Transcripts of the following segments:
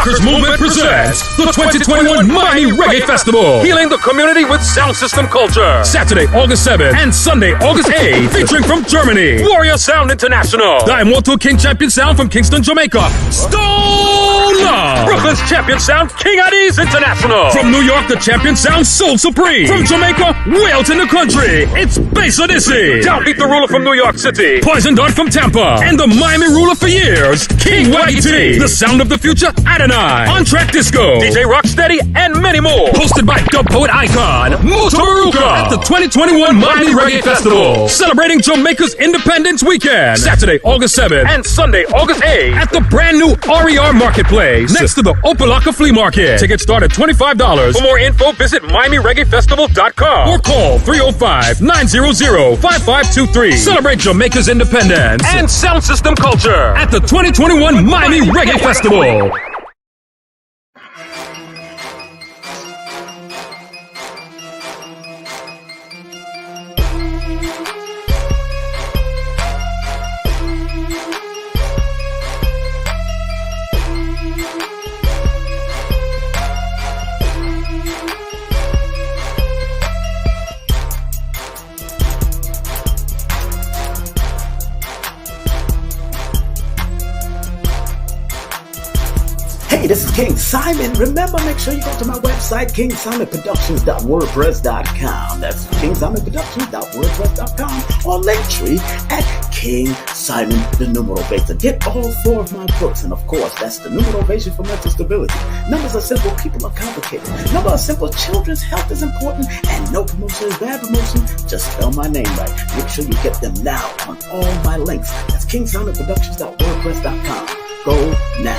Rockers Movement presents the 2021 Miami Reggae Festival, healing the community with sound system culture. Saturday, August 7th and Sunday, August 8th, featuring from Germany, Warrior Sound International, the Immortal King Champion Sound from Kingston, Jamaica, Stone Love, Brooklyn's Champion Sound, King Addies International, from New York, the Champion Sound, Soul Supreme, from Jamaica, Wales in the country, it's Bass Odyssey, Downbeat the Ruler from New York City, Poison Dart from Tampa, and the Miami Ruler for years, King Waggy T, the Sound of the Future, Adonai, On Track Disco, DJ Rocksteady, and many more. Hosted by dub poet icon, Muta Maruka, at the 2021 Miami Reggae Festival, celebrating Jamaica's Independence Weekend, Saturday, August 7th, and Sunday, August 8th, at the brand new RER Marketplace, next to the Opalaka Flea Market. Tickets start at $25. For more info, visit MiamiReggaeFestival.com or call 305-900-5523. Celebrate Jamaica's independence and sound system culture at the 2021 Miami Reggae Festival. Hey, this is King Simon. Remember, make sure you go to my website, KingSimonProductions.wordpress.com. That's KingSimonProductions.wordpress.com, or Linktree at King Simon the Numerovation. Get all 4 of my books, and of course, that's the Numerovation for mental stability. Numbers are simple, people are complicated. Numbers are simple, children's health is important, and no promotion is bad promotion. Just spell my name right. Make sure you get them now on all my links. That's KingSimonProductions.wordpress.com. Go now.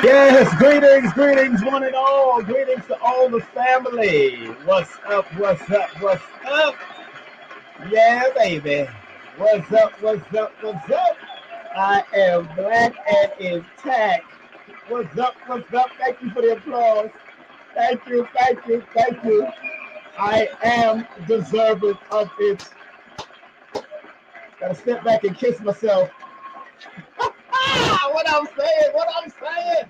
Yes, greetings, one and all. Greetings to all the family. What's up? Yeah, baby. What's up? What's up? What's up? I am black and intact. What's up? What's up? Thank you for the applause. Thank you. Thank you. Thank you. I am deserving of it. Gotta step back and kiss myself. What I'm saying? What I'm saying?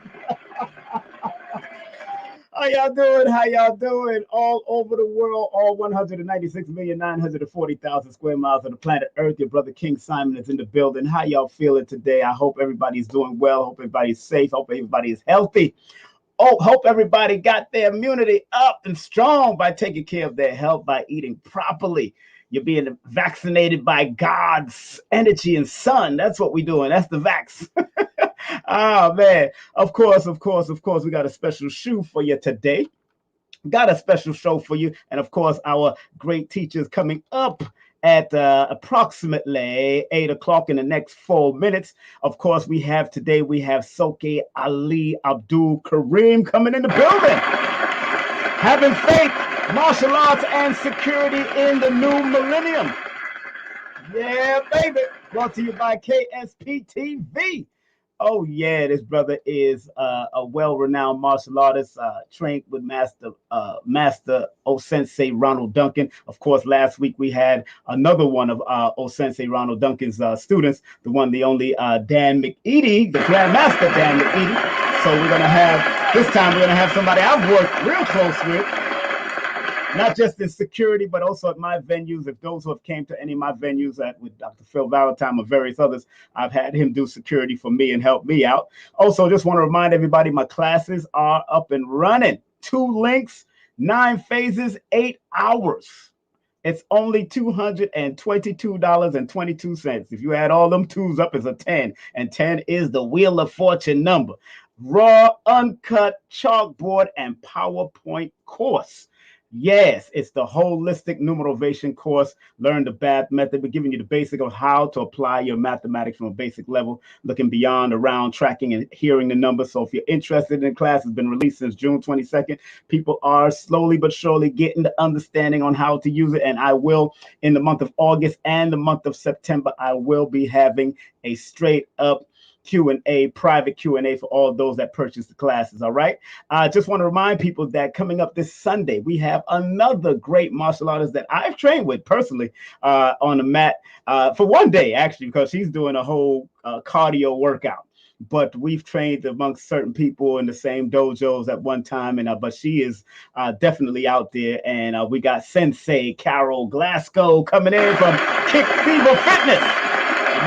How y'all doing? How y'all doing? All over the world, all 196,940,000 square miles of the planet Earth. Your brother King Simon is in the building. How y'all feeling today? I hope everybody's doing well. Hope everybody's safe. Hope everybody is healthy. Oh, hope everybody got their immunity up and strong by taking care of their health, by eating properly. You're being vaccinated by God's energy and sun. That's what we're doing. That's the vax. Oh, man. Of course, we got a special shoe for you today. Got a special show for you. And of course, our great teachers coming up at approximately 8 o'clock in the next 4 minutes. Of course, we have Soke Ali Abdul-Karim coming in the building. Having faith, martial arts, and security in the new millennium. Yeah, baby. Brought to you by K.S.P TV. Oh, yeah, this brother is a well-renowned martial artist, trained with Master O-Sensei Ronald Duncan. Of course, last week we had another one of O-Sensei Ronald Duncan's students, the one, the only Dan McEady, the Grandmaster Dan McEady. So this time we're going to have somebody I've worked real close with. Not just in security, but also at my venues. If those who have came to any of my venues with Dr. Phil Valentine or various others, I've had him do security for me and help me out. Also, just want to remind everybody, my classes are up and running. 2 links, 9 phases, 8 hours. It's only $222.22. If you add all them 2s up, it's a 10. And 10 is the Wheel of Fortune number. Raw, uncut, chalkboard, and PowerPoint course. Yes, it's the holistic Numerovation course. Learn the math method. We're giving you the basic of how to apply your mathematics from a basic level, looking beyond, around, tracking, and hearing the numbers. So if you're interested in class, it's been released since June 22nd. People are slowly but surely getting the understanding on how to use it. And I will, in the month of August and the month of September, I will be having a straight up Q&A, private Q&A for all those that purchase the classes, all right? I just want to remind people that coming up this Sunday, we have another great martial artist that I've trained with personally on the mat for one day, actually, because she's doing a whole cardio workout. But we've trained amongst certain people in the same dojos at one time, and but she is definitely out there. And we got Sensei Carol Glasgow coming in from Kick Fever Fitness.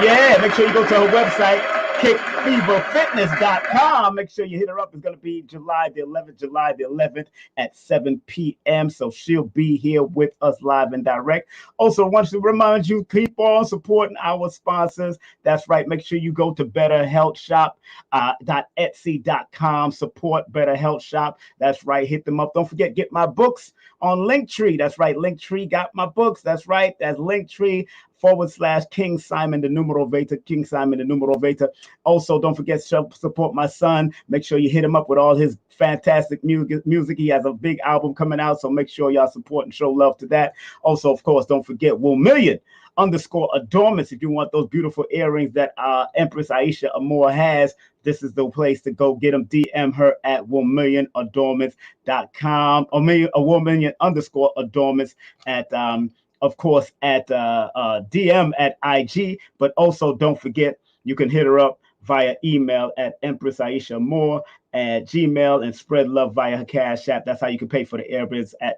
Yeah, make sure you go to her website, kickfeverfitness.com. Make sure you hit her up. It's going to be July the 11th at 7 p.m. So she'll be here with us live and direct. Also, I want to remind you, keep on supporting our sponsors. That's right. Make sure you go to betterhealthshop.etsy.com. Support Better Health Shop. That's right. Hit them up. Don't forget, get my books on Linktree. That's right. Linktree got my books. That's right. That's Linktree/King Simon the Numerovator. King Simon the Numerovator. Also, don't forget to support my son. Make sure you hit him up with all his fantastic music. He has a big album coming out, so make sure y'all support and show love to that. Also, of course, don't forget @1million_adornments. If you want those beautiful earrings that Empress Aisha Amor has, this is the place to go get them. DM her at 1millionadornments.com or 1million_adornments at of course at DM at IG. But also don't forget, you can hit her up via email at Empress Aisha Moore at Gmail and spread love via her Cash App. That's how you can pay for the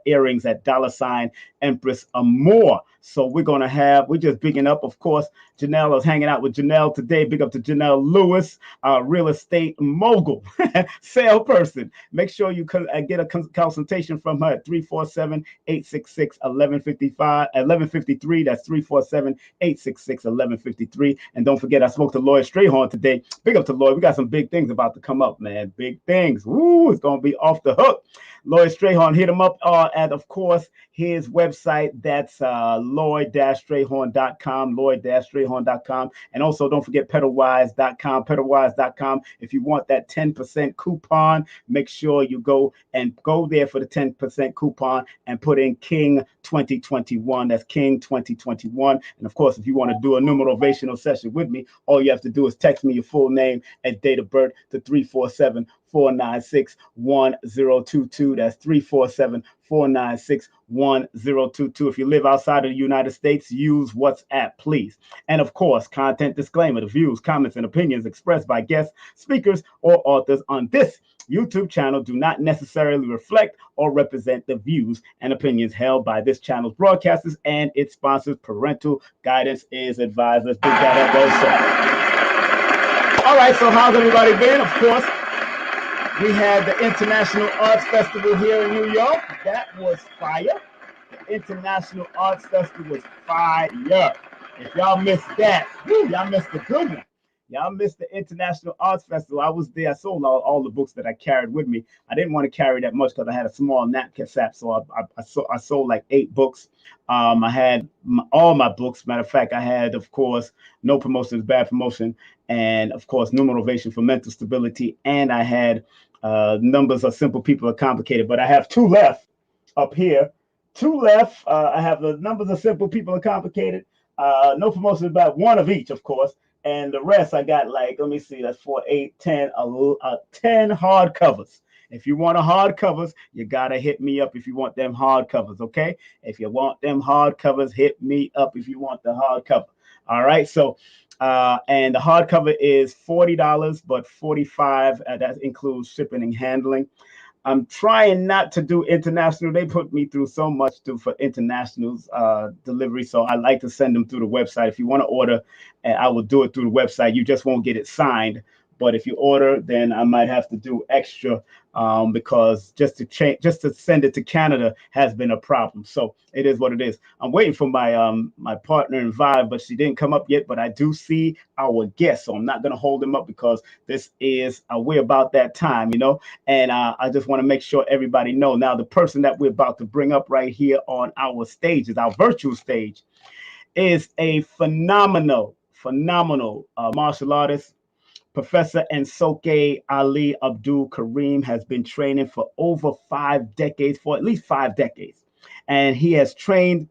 earrings at $ Empress Amore. So we're just bigging up, of course. Janelle, I was hanging out with Janelle today. Big up to Janelle Lewis, real estate mogul, salesperson. Make sure you get a consultation from her at 347-866-1153. That's 347-866-1153. And don't forget, I spoke to Lloyd Strayhorn today. Big up to Lloyd. We got some big things about to come up, man. Big things. Woo, it's going to be off the hook. Lloyd Strayhorn, hit him up at, of course, his website. That's lloyd-strayhorn.com, lloyd-strayhorn.com. And also don't forget pedalwise.com, pedalwise.com. If you want that 10% coupon, make sure you go there for the 10% coupon and put in King 2021. That's King 2021. And of course, if you want to do a numerovational session with me, all you have to do is text me your full name and date of birth to 347-496-1022. That's 347-496-1022. If you live outside of the United States, use WhatsApp, please. And of course, content disclaimer: the views, comments, and opinions expressed by guests, speakers, or authors on this YouTube channel do not necessarily reflect or represent the views and opinions held by this channel's broadcasters and its sponsors. Parental guidance is advised. Let's big that up also. All right, so how's everybody been? Of course, we had the International Arts Festival here in New York. That was fire. The International Arts Festival was fire. If y'all missed that, y'all missed the good one. Y'all missed the International Arts Festival. I was there. I sold all the books that I carried with me. I didn't want to carry that much because I had a small knapsack, so I sold like 8 books. I had all my books. Matter of fact, I had, of course, No Promotion is Bad Promotion, and of course, Numerovation for Mental Stability, and I had Numbers Are Simple, People Are Complicated. But I have 2 left up here. 2 left. I have the Numbers Are Simple, People Are Complicated. No Promotion is Bad, 1 of each, of course. And the rest I got, like, let me see, that's 4, 8, 10, 10 hardcovers. If you want a hardcovers, you gotta hit me up if you want them hardcovers, okay? If you want them hardcovers, hit me up if you want the hardcover. All right, so and the hardcover is $40, but $45 that includes shipping and handling. I'm trying not to do international. They put me through so much for internationals delivery, so I like to send them through the website. If you want to order, I will do it through the website. You just won't get it signed. But if you order, then I might have to do extra because just to send it to Canada has been a problem. So it is what it is. I'm waiting for my partner in Vibe, but she didn't come up yet. But I do see our guest, so I'm not going to hold him up because this is we're about that time, you know. And I just want to make sure everybody know. Now, the person that we're about to bring up right here on our stage, is our virtual stage, is a phenomenal martial artist. Professor and Soke Ali Abdul-Karim has been training for over 5 decades, for at least 5 decades. And he has trained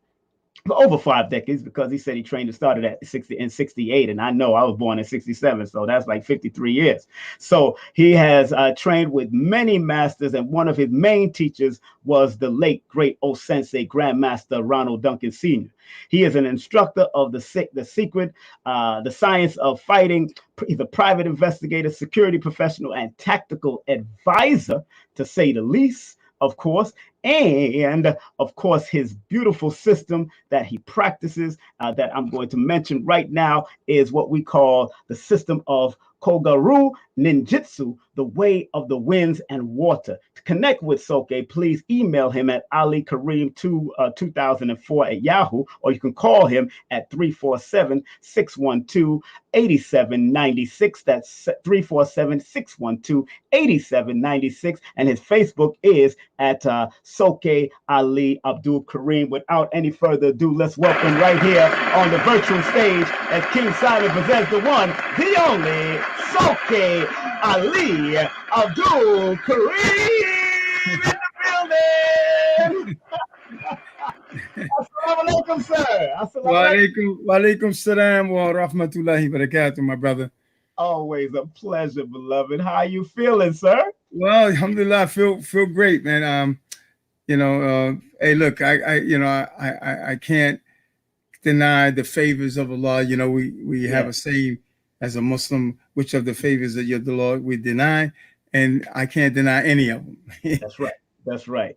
for over 5 decades because he said he trained and started at 68. And I know I was born in 67, so that's like 53 years. So he has trained with many masters, and one of his main teachers was the late, great Sensei Grandmaster Ronald Duncan Sr. He is an instructor of the secret, the science of fighting. He's a private investigator, security professional, and tactical advisor, to say the least, of course. And of course, his beautiful system that he practices, that I'm going to mention right now, is what we call the system of Kogaru Ninjutsu, the way of the winds and water. To connect with Soke, please email him at alikarim2004 at Yahoo, or you can call him at 347-612-8796. That's 347-612-8796. And his Facebook is at Soke Ali Abdul-Karim. Without any further ado, let's welcome right here on the virtual stage, as King Simon presents the one, the only, Soke Ali Abdul-Karim in the building. Assalamu alaikum, sir. Wa alaikum salam wa rahmatullahi wa barakatuh, my brother. Always a pleasure, beloved. How you feeling, sir? Well, alhamdulillah, I feel great, man. Hey, look, I can't deny the favors of Allah. You know, we have a saying as a Muslim, which of the favors of the Lord we deny, and I can't deny any of them. That's right.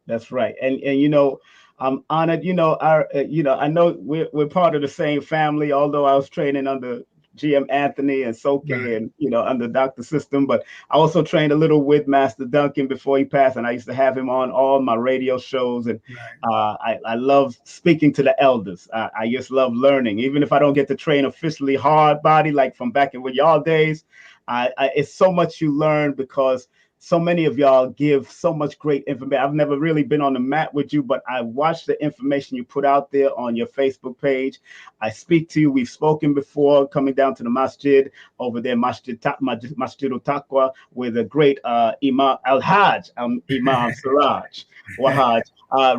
And you know, I'm honored. You know, I know we're part of the same family. Although I was training under GM Anthony and Soke, and under Dr. System, but I also trained a little with Master Duncan before he passed, and I used to have him on all my radio shows. And I love speaking to the elders. I just love learning, even if I don't get to train officially hard body like from back in with y'all days. It's so much you learn because so many of y'all give so much great information. I've never really been on the mat with you, but I watch the information you put out there on your Facebook page. I speak to you. We've spoken before, coming down to the masjid over there, Masjid Taqwa, where the great Imam Al-Hajj, Imam Siraj Wahaj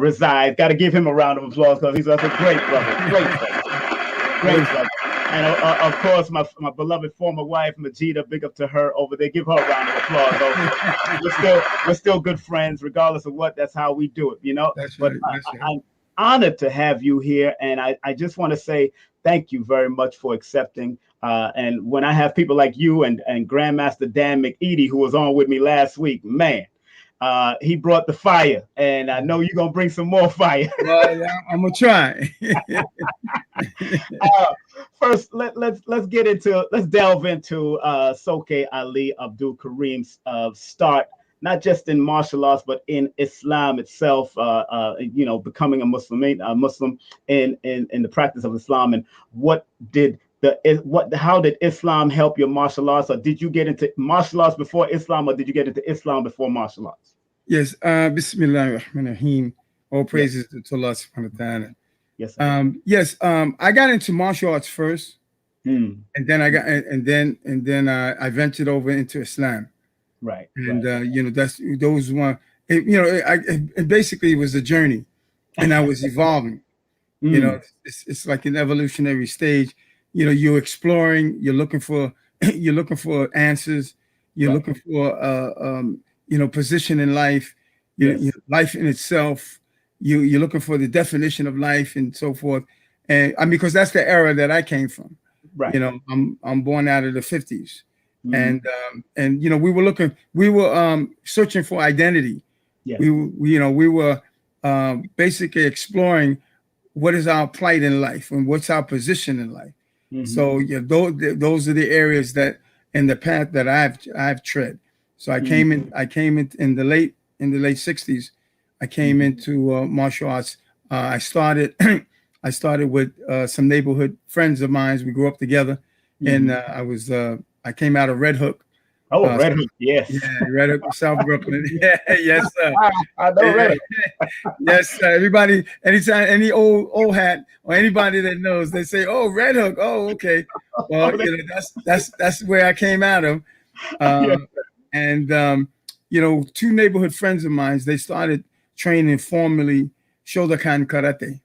resides. Got to give him a round of applause because he's a great brother, great brother. And of course, my beloved former wife, Majida, big up to her over there. Give her a round of applause. We're still good friends, regardless of what. That's how we do it, you know. That's but right. I'm honored to have you here, and I just want to say thank you very much for accepting. And when I have people like you and Grandmaster Dan McEady, who was on with me last week, man. He brought the fire, and I know you're gonna bring some more fire. Well, yeah, I'm gonna try. First, let's delve into Soke Ali Abdul-Karim's start, not just in martial arts, but in Islam itself. Becoming a Muslim in the practice of Islam, and how did Islam help your martial arts, or did you get into martial arts before Islam, or did you get into Islam before martial arts? Yes, Bismillah ar-Rahman ar-Rahim. All praises to Allah subhanahu wa ta'ala. Yes. I got into martial arts first, and then I ventured over into Islam. Right. And it basically was a journey, and I was evolving. You know, it's like an evolutionary stage. You know, you're exploring, you're looking for answers, you're looking for position in life, life in itself. You're looking for the definition of life and so forth. And because that's the era that I came from. Right. You know, I'm born out of the 50s. And we were searching for identity. Yeah. We were basically exploring what is our plight in life and what's our position in life. So those are the areas that in the path that I've tread. So I came in the late 60s. I came into martial arts. I started with some neighborhood friends of mine. We grew up together, and I came out of Red Hook. Oh, Red Hook, yes. Yeah, Red Hook, South Brooklyn. Yeah, yes, sir. I know Red Hook. Yes, sir. Everybody, anytime, any old hat or anybody that knows, they say, "Oh, Red Hook. Oh, okay." Well, that's where I came out of. And two neighborhood friends of mine, they started training formally Shotokan karate,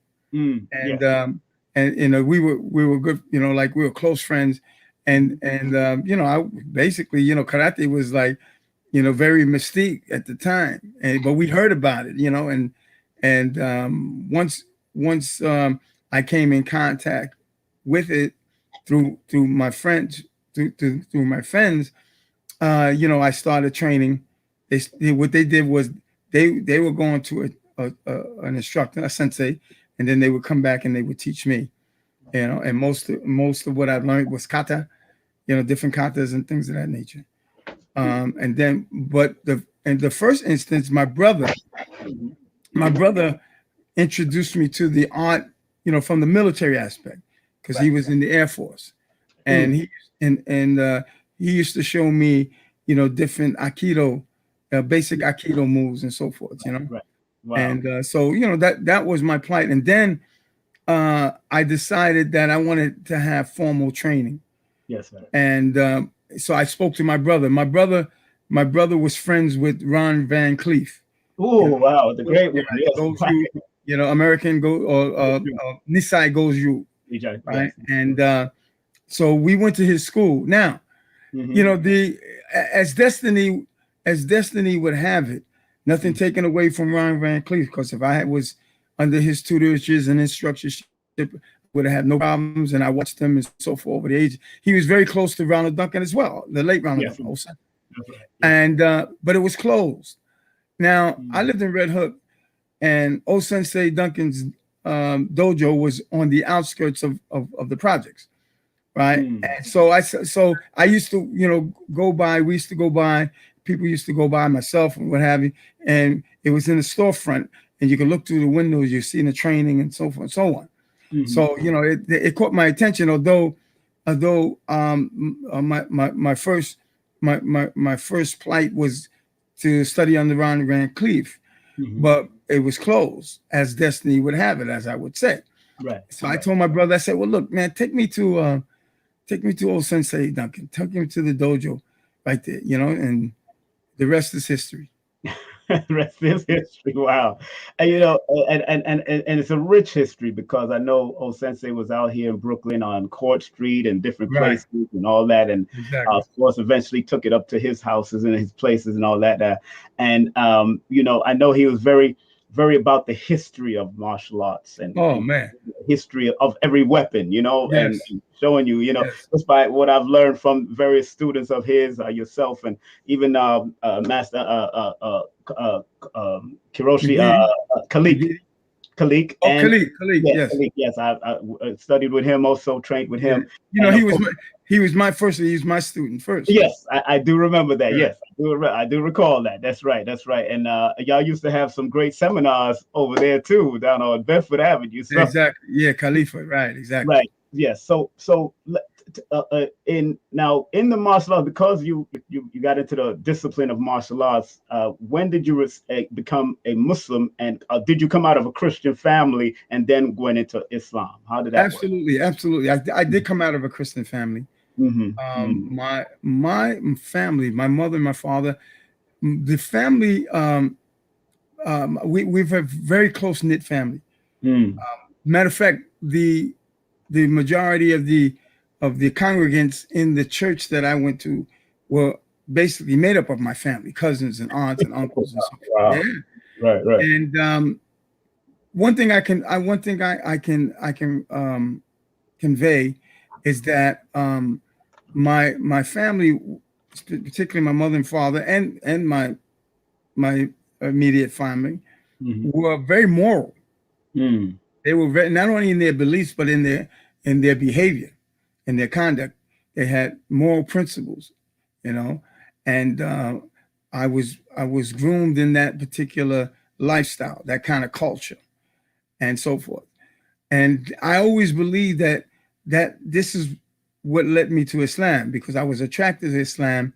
and we were good. Like we were close friends. And I basically, karate was like, very mystique at the time, but we heard about it, and once I came in contact with it through my friends, through my friends, I started training. What they did was they were going to an instructor, a sensei, and then they would come back and they would teach me. And most of what I learned was kata, different katas and things of that nature. And then, in the first instance, my brother introduced me to the art, from the military aspect, because he was in the Air Force, and he used to show me, different Aikido, basic Aikido moves and so forth, Right. Wow. And so that was my plight, and then. I decided that I wanted to have formal training. Yes, man. And so I spoke to my brother. My brother was friends with Ron Van Cleef. Oh, wow, the great one. Yes. American Nisai goes you. Right. And so we went to his school. Now, as destiny would have it, nothing taken away from Ron Van Cleef, because if I was under his tutораges and instructorship, would have had no problems. And I watched him and so forth over the age. He was very close to Ronald Duncan as well, the late Ronald Duncan. Right. And but it was closed. Now I lived in Red Hook, and Sensei Duncan's dojo was on the outskirts of the projects, right? And so I used to go by. We used to go by. People used to go by, myself and what have you, and it was in the storefront. And you can look through the windows, you're seeing the training and so forth and so on. So, it caught my attention, although my first plight was to study under Ron Van Cleef, Mhm. but it was closed, as destiny would have it, as I would say. Right. So I told my brother, I said, well, look, man, take me to old Sensei Duncan. Take him to the dojo right there, you know, and the rest is history. Rest is history. Wow. And you know, and it's a rich history, because I know old Sensei was out here in Brooklyn on Court Street and different Right. places and all that, and Exactly. of course eventually took it up to his houses and his places and all that, and you know, I know he was very about the history of martial arts and Oh man, history of every weapon, you know, yes. and showing you, you know, Yes. just by what I've learned from various students of his, yourself, and even Master Kiroshi Kalik. Kalik. Oh, And Khalid, yes, yes. Kalik, yes, I studied with him, also trained with him. You know, And he of was course- he was my student first. Yes, I do remember that. Yeah. Yes, I do recall that. That's right. And y'all used to have some great seminars over there too, down on Bedford Avenue. So, Exactly. Yeah, Khalifa. Right. Exactly. right. Yes. So in the martial arts, because you got into the discipline of martial arts, when did you become a Muslim, and did you come out of a Christian family and then went into Islam? How did that Absolutely. I did come out of a Christian family. work? Mm-hmm. My family, my mother, my father, the family, we've a very close knit family. Mm. Matter of fact, the majority of the congregants in the church that I went to were basically made up of my family, cousins and aunts and uncles and so forth. Wow. Yeah. Right. And one thing I can convey is that my family, particularly my mother and father, and my immediate family, Mm-hmm. were very moral. Mm. They were very, not only in their beliefs, but in their behavior, in their conduct. They had moral principles, you know, and I was groomed in that particular lifestyle, that kind of culture, and so forth. And I always believed that this is what led me to Islam, because I was attracted to Islam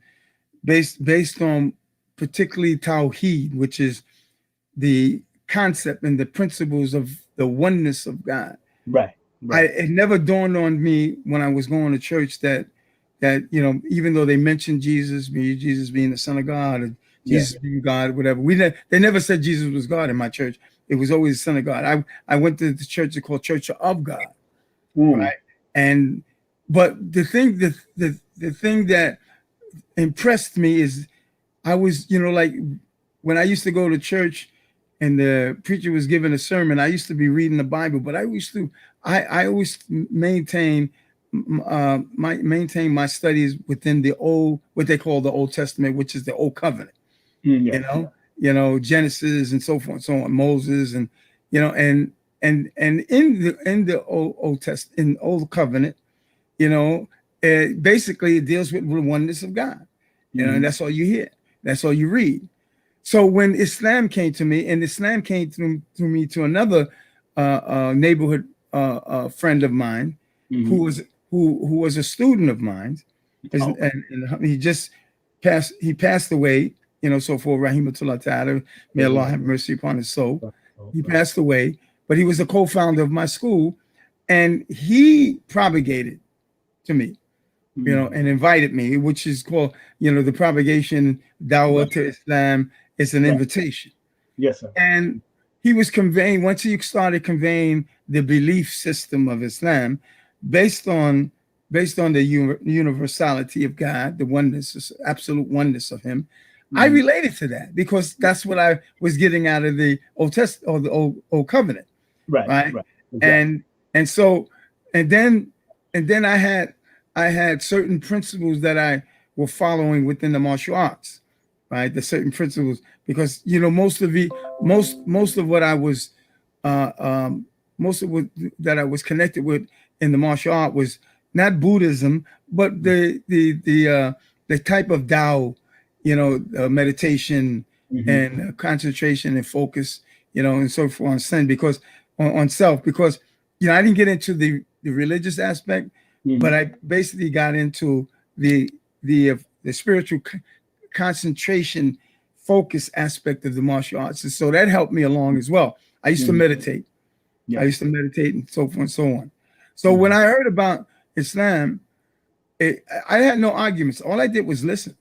based on particularly Tawheed, which is the concept and the principles of the oneness of God. Right. It never dawned on me when I was going to church that you know, even though they mentioned Jesus being the Son of God, or Jesus being God, whatever, they never said Jesus was God in my church. It was always the Son of God. I went to the church called Church of God, right? But the thing that impressed me is I was, you know, like when I used to go to church and the preacher was giving a sermon, I used to be reading the Bible, but I always maintain my studies within what they call the Old Testament, which is the Old Covenant. You know, Genesis and so forth and so on, Moses, and you know, and in the Old Testament, in Old Covenant, you know, basically it deals with the oneness of God. You know, and that's all you hear, that's all you read. So when Islam came to me, and Islam came through me to another neighborhood friend of mine, who was a student of mine, and he just passed away, you know, so for Rahimatullah Ta'ala, may Allah have mercy upon his soul. He passed away, but he was the co-founder of my school, and he propagated to me, you know, and invited me, which is called, you know, the propagation dawah to Islam. It's an invitation. Yes, sir. And he was conveying, once he started conveying the belief system of Islam based on the universality of God, the oneness, absolute oneness of him, I related to that because that's what I was getting out of the Old Testament or the Old Covenant. Right. Exactly. And then I had certain principles that I were following within the martial arts. Right, the certain principles, because you know most of what I was that I was connected with in the martial art was not Buddhism, but the type of Tao, you know, meditation and concentration and focus, you know, and so forth on sin, because on self, because you know I didn't get into the religious aspect, but I basically got into the spiritual concentration focus aspect of the martial arts. And so that helped me along as well. I used to meditate. Yeah. I used to meditate and so forth and so on. So when I heard about Islam, I had no arguments. All I did was listen.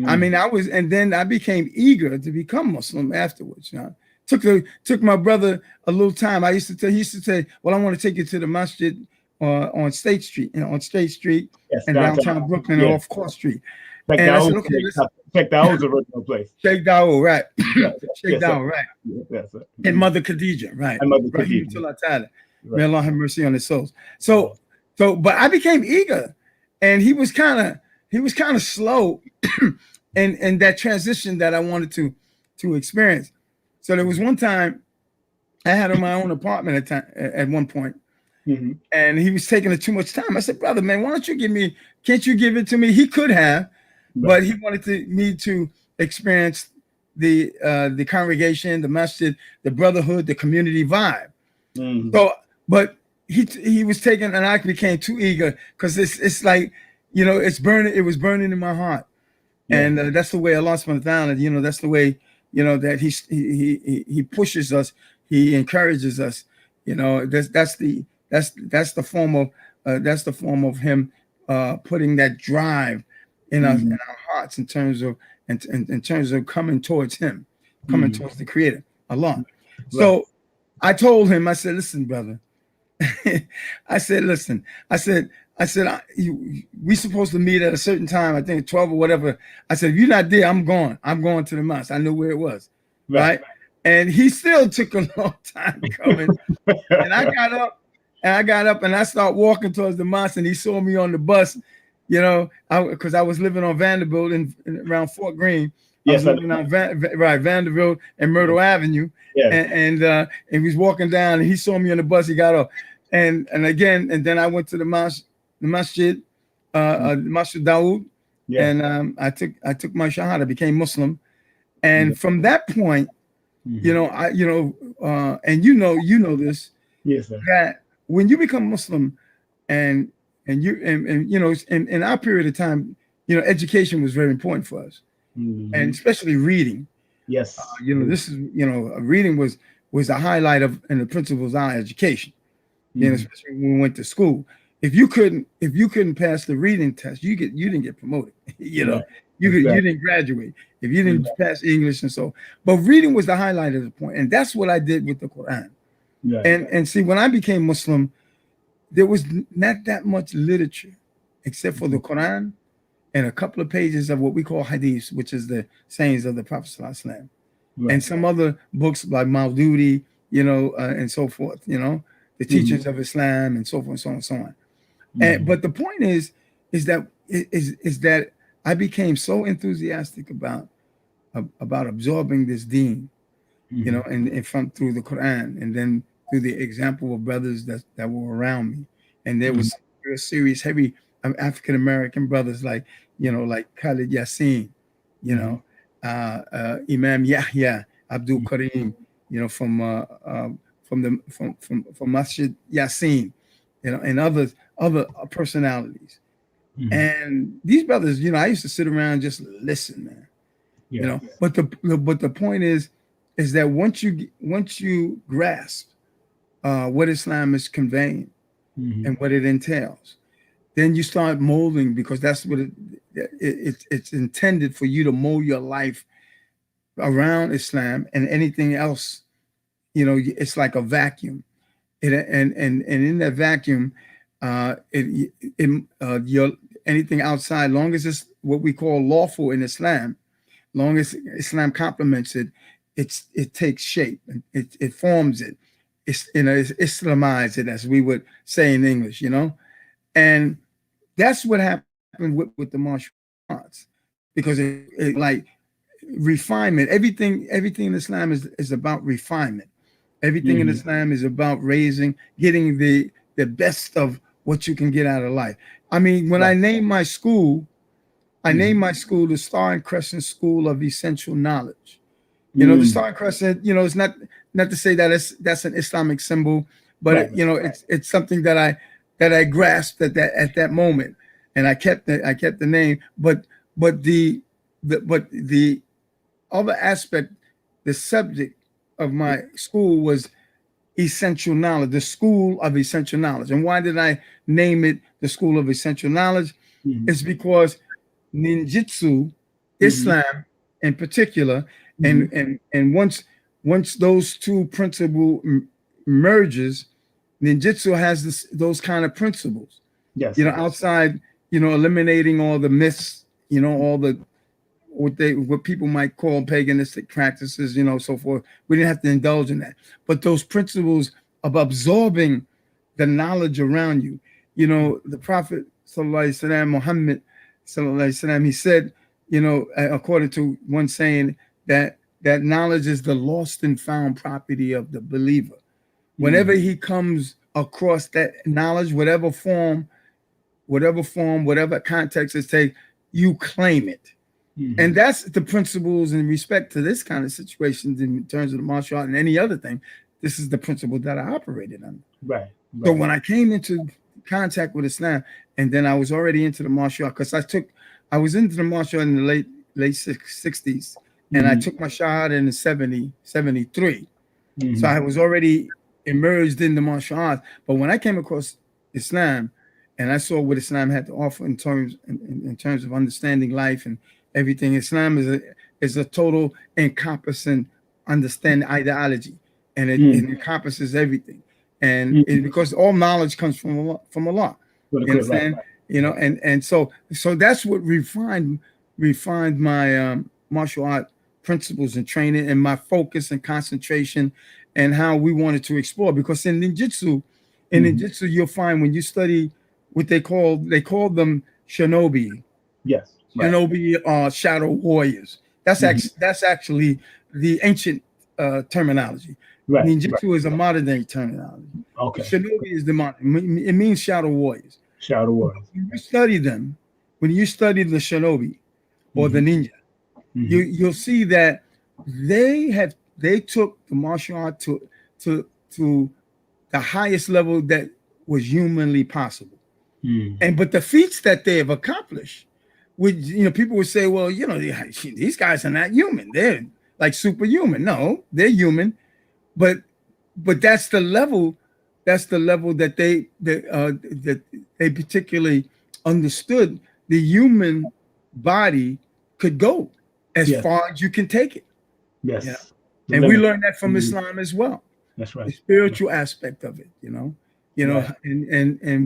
I mean, and then I became eager to become Muslim afterwards. You know? Took my brother a little time. He used to say, well, I want to take you to the masjid on State Street, on State Street and downtown Brooklyn and off Court Street. Check Dawood's original place. Sheikh Dawood, right. Sheikh Dawood, right. Yes, sir. And Mother Khadija, right. And Mother Khadija. May Allah have mercy on his souls. So, but I became eager, and he was kind of slow in that transition that I wanted to experience. So there was one time I had my own apartment at one point, and he was taking too much time. I said, brother, man, can't you give it to me? He could have, but he wanted me to experience the congregation, the masjid, the brotherhood, the community vibe. So, but he was taking, and I became too eager because it's like, it's burning. It was burning in my heart, and that's the way Allah subhanahu wa ta'ala, that's the way, that he pushes us, he encourages us. That's the form of him putting that drive in us, in our hearts, in terms of coming towards him, coming towards the Creator, Allah. So I told him, I said, listen, brother. I said, we supposed to meet at a certain time, I think 12 or whatever. I said, if you're not there, I'm going to the mosque. I knew where it was, right? And he still took a long time coming. And I got up and I started walking towards the mosque, and he saw me on the bus, because I was living on Vanderbilt around Fort Greene. Yes, I was living on Vanderbilt and Myrtle Avenue. And he was walking down, and he saw me on the bus. He got off, and then I went to the masjid, Masjid Dawood, and I took my shahada, became Muslim, and from that point, and this, yes, sir. that when you become Muslim, and in our period of time, education was very important for us, and especially reading. Yes. This is, reading was the highlight of and the principles of our education. Especially when we went to school. If you couldn't pass the reading test, you didn't get promoted. You didn't graduate if you didn't pass English and so. But reading was the highlight of the point, and that's what I did with the Quran. And see, when I became Muslim, there was not that much literature except for the Quran and a couple of pages of what we call hadith, which is the sayings of the Prophet sallallahu alaihi wasallam, and some other books like Maududi, and so forth, the teachings of Islam and so forth and so on and so on. And but the point is that I became so enthusiastic about absorbing this deen, and from through the Quran, and then through the example of brothers that were around me, and there was real serious, heavy African American brothers like Khalid Yasin, Imam Yahya Abdul-Karim, from Masjid Yasin, and other personalities. And these brothers, I used to sit around and just listen, man. But the point is that once you grasp what Islam is conveying and what it entails, then you start molding, because that's what it's intended for you to mold your life around Islam, and anything else, it's like a vacuum. And in that vacuum, anything outside, long as it's what we call lawful in Islam, long as Islam complements it, it takes shape, and it forms it. It's Islamized it, as we would say in English, and that's what happened with the martial arts, because it like refinement. Everything in Islam is about refinement. Everything in Islam is about getting the best of what you can get out of life. I mean, when I named my school, the Star and Crescent School of Essential Knowledge. The Star and Crescent, it's not to say that that's an Islamic symbol, but it's something that I grasped at that moment, and I kept the name. But the other aspect, the subject of my school was essential knowledge, the school of essential knowledge. And why did I name it the school of essential knowledge? It's because ninjutsu, Islam in particular, and once those two principles merges, ninjutsu has those kind of principles. Yes. Outside, eliminating all the myths, all the what people might call paganistic practices, so forth. We didn't have to indulge in that. But those principles of absorbing the knowledge around you, the Prophet Sallallahu Alaihi Wasallam, Muhammad Sallallahu Alaihi Wasallam, he said, according to one saying, that knowledge is the lost and found property of the believer. Whenever he comes across that knowledge, whatever form, whatever context it takes, you claim it. And that's the principles in respect to this kind of situations in terms of the martial art and any other thing. This is the principle that I operated under. Right. So when I came into contact with Islam, and then I was already into the martial art, because I was into the martial art in the late 60s, and I took my shahada in 73. So I was already immersed in the martial arts. But when I came across Islam, and I saw what Islam had to offer in terms of understanding life and everything, Islam is a total encompassing understanding ideology, and it encompasses everything. And because all knowledge comes from Allah. You understand? Right. And so that's what refined my martial art principles and training, and my focus and concentration, and how we wanted to explore. Because in ninjutsu, you'll find when you study what they call them shinobi. Yes. Right. Shinobi are shadow warriors. That's actually the ancient terminology. Right. Ninjutsu is a modern day terminology. Okay. Shinobi is the modern. It means shadow warriors. Shadow warriors. When you study them, when you study the shinobi or the ninja, you'll see that they took the martial art to the highest level that was humanly possible. But the feats that they have accomplished, people would say, well, these guys are not human. They're like superhuman. No, they're human, but that's the level. That's the level that they particularly understood the human body could go as far as you can take it. Yes, and we learned that from Islam as well. That's right. The spiritual aspect of it, and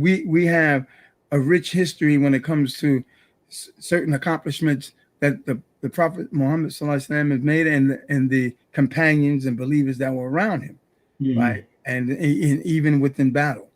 we have a rich history when it comes to certain accomplishments that the Prophet Muhammad Sallallahu Alaihi Wasallam has made, and the companions and believers that were around him, right? And even within battle,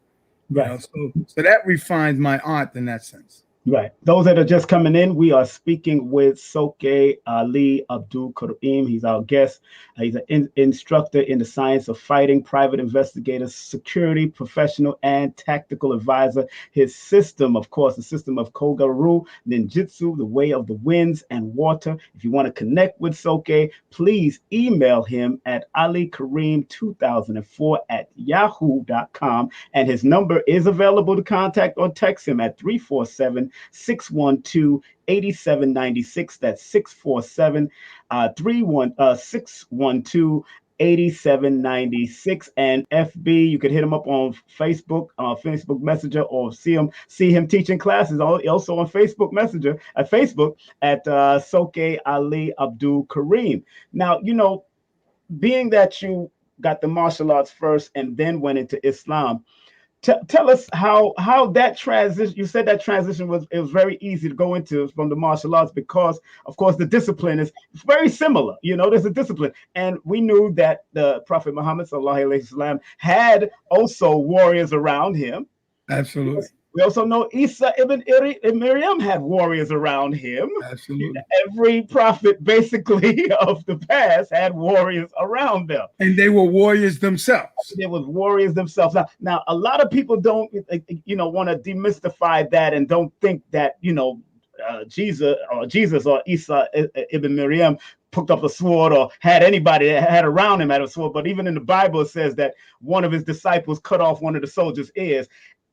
right? So that refines my art in that sense. Right. Those that are just coming in, we are speaking with Soke Ali Abdul-Karim. He's our guest. He's an instructor in the science of fighting, private investigator, security professional, and tactical advisor. His system, of course, the system of Kogaru, Ninjutsu, the way of the winds and water. If you want to connect with Soke, please email him at alikareem2004@yahoo.com. And his number is available to contact or text him at 347-612-8796. That's 647-612-8796. And FB, you could hit him up on Facebook, Facebook Messenger, or see him teaching classes also on Facebook Messenger at Facebook at Soke Ali Abdul-Karim. Now, being that you got the martial arts first and then went into Islam, tell us how that transition. You said that transition was very easy to go into from the martial arts because, of course, the discipline is very similar. There's a discipline, and we knew that the Prophet Muhammad Sallallahu Alaihi Wasallam had also warriors around him. Absolutely. We also know Isa ibn Maryam had warriors around him. Absolutely. Every prophet, basically, of the past had warriors around them. And they were warriors themselves. They were warriors themselves. Now, a lot of people don't, want to demystify that and don't think that, Jesus or Isa ibn Maryam picked up a sword or had anybody that had around him had a sword. But even in the Bible, it says that one of his disciples cut off one of the soldiers' ears.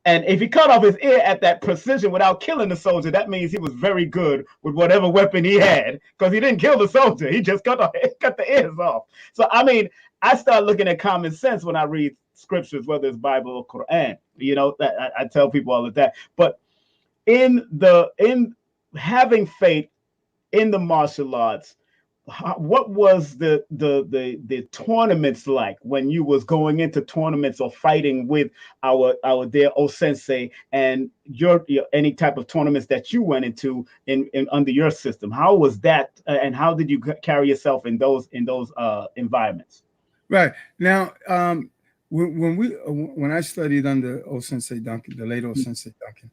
And if he cut off his ear at that precision without killing the soldier, that means he was very good with whatever weapon he had, because he didn't kill the soldier. He just cut the ears off. So, I mean, I start looking at common sense when I read scriptures, whether it's Bible or Quran. You know, I tell people all of that. But in having faith in the martial arts, what was the tournaments like when you was going into tournaments or fighting with our dear O Sensei, and your any type of tournaments that you went into in under your system? How was that, and how did you carry yourself in those environments? Right now, when I studied under O Sensei Duncan, the late O Sensei Duncan,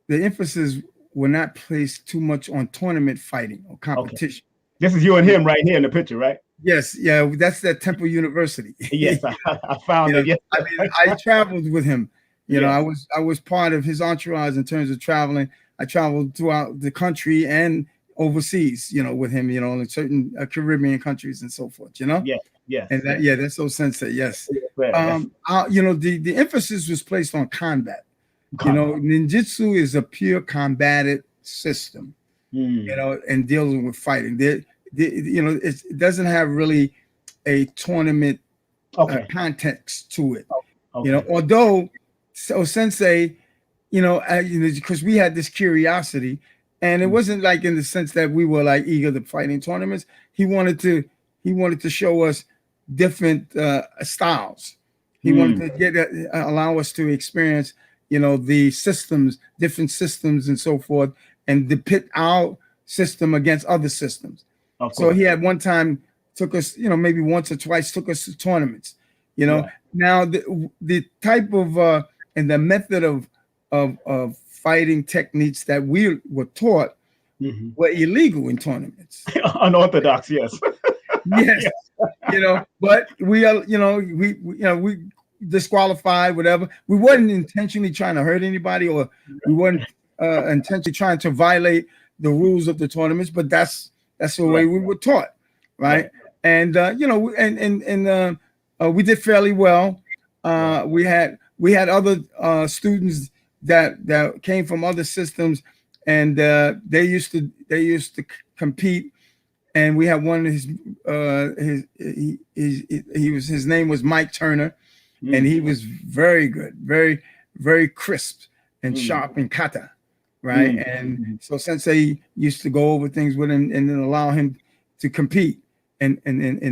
the emphasis were not placed too much on tournament fighting or competition. Okay. This is you and him right here in the picture, right? Yes, yeah, that's at Temple University. Yes, I found it. Yes. I mean, I traveled with him. You know, I was part of his entourage in terms of traveling. I traveled throughout the country and overseas, you know, with him, you know, in certain Caribbean countries and so forth, you know? Yeah. And that's so sensei, yes. You know, the emphasis was placed on combat. You know, ninjutsu is a pure combative system, you know, and dealing with fighting. You know, it doesn't have really a tournament context to it. You know, although Sensei, you know, because we had this curiosity, and it wasn't like in the sense that we were like eager to fight in tournaments. He wanted to show us different styles. He wanted to allow us to experience, you know, the systems, different systems and so forth, and depict our system against other systems. So he had one time took us, you know, maybe once or twice took us to tournaments, you know. Now the type of and the method of fighting techniques that we were taught were illegal in tournaments. Unorthodox, yes. Yes. You know, but we are, you know, we disqualified, whatever. We wasn't intentionally trying to hurt anybody, or we weren't intentionally trying to violate the rules of the tournaments, but that's the way we were taught, right? And you know, and we did fairly well. We had other students that came from other systems, and they used to compete. And we had one of his name was Mike Turner, and he was very good, very, very crisp and sharp in kata, right? And so Sensei used to go over things with him and then allow him to compete in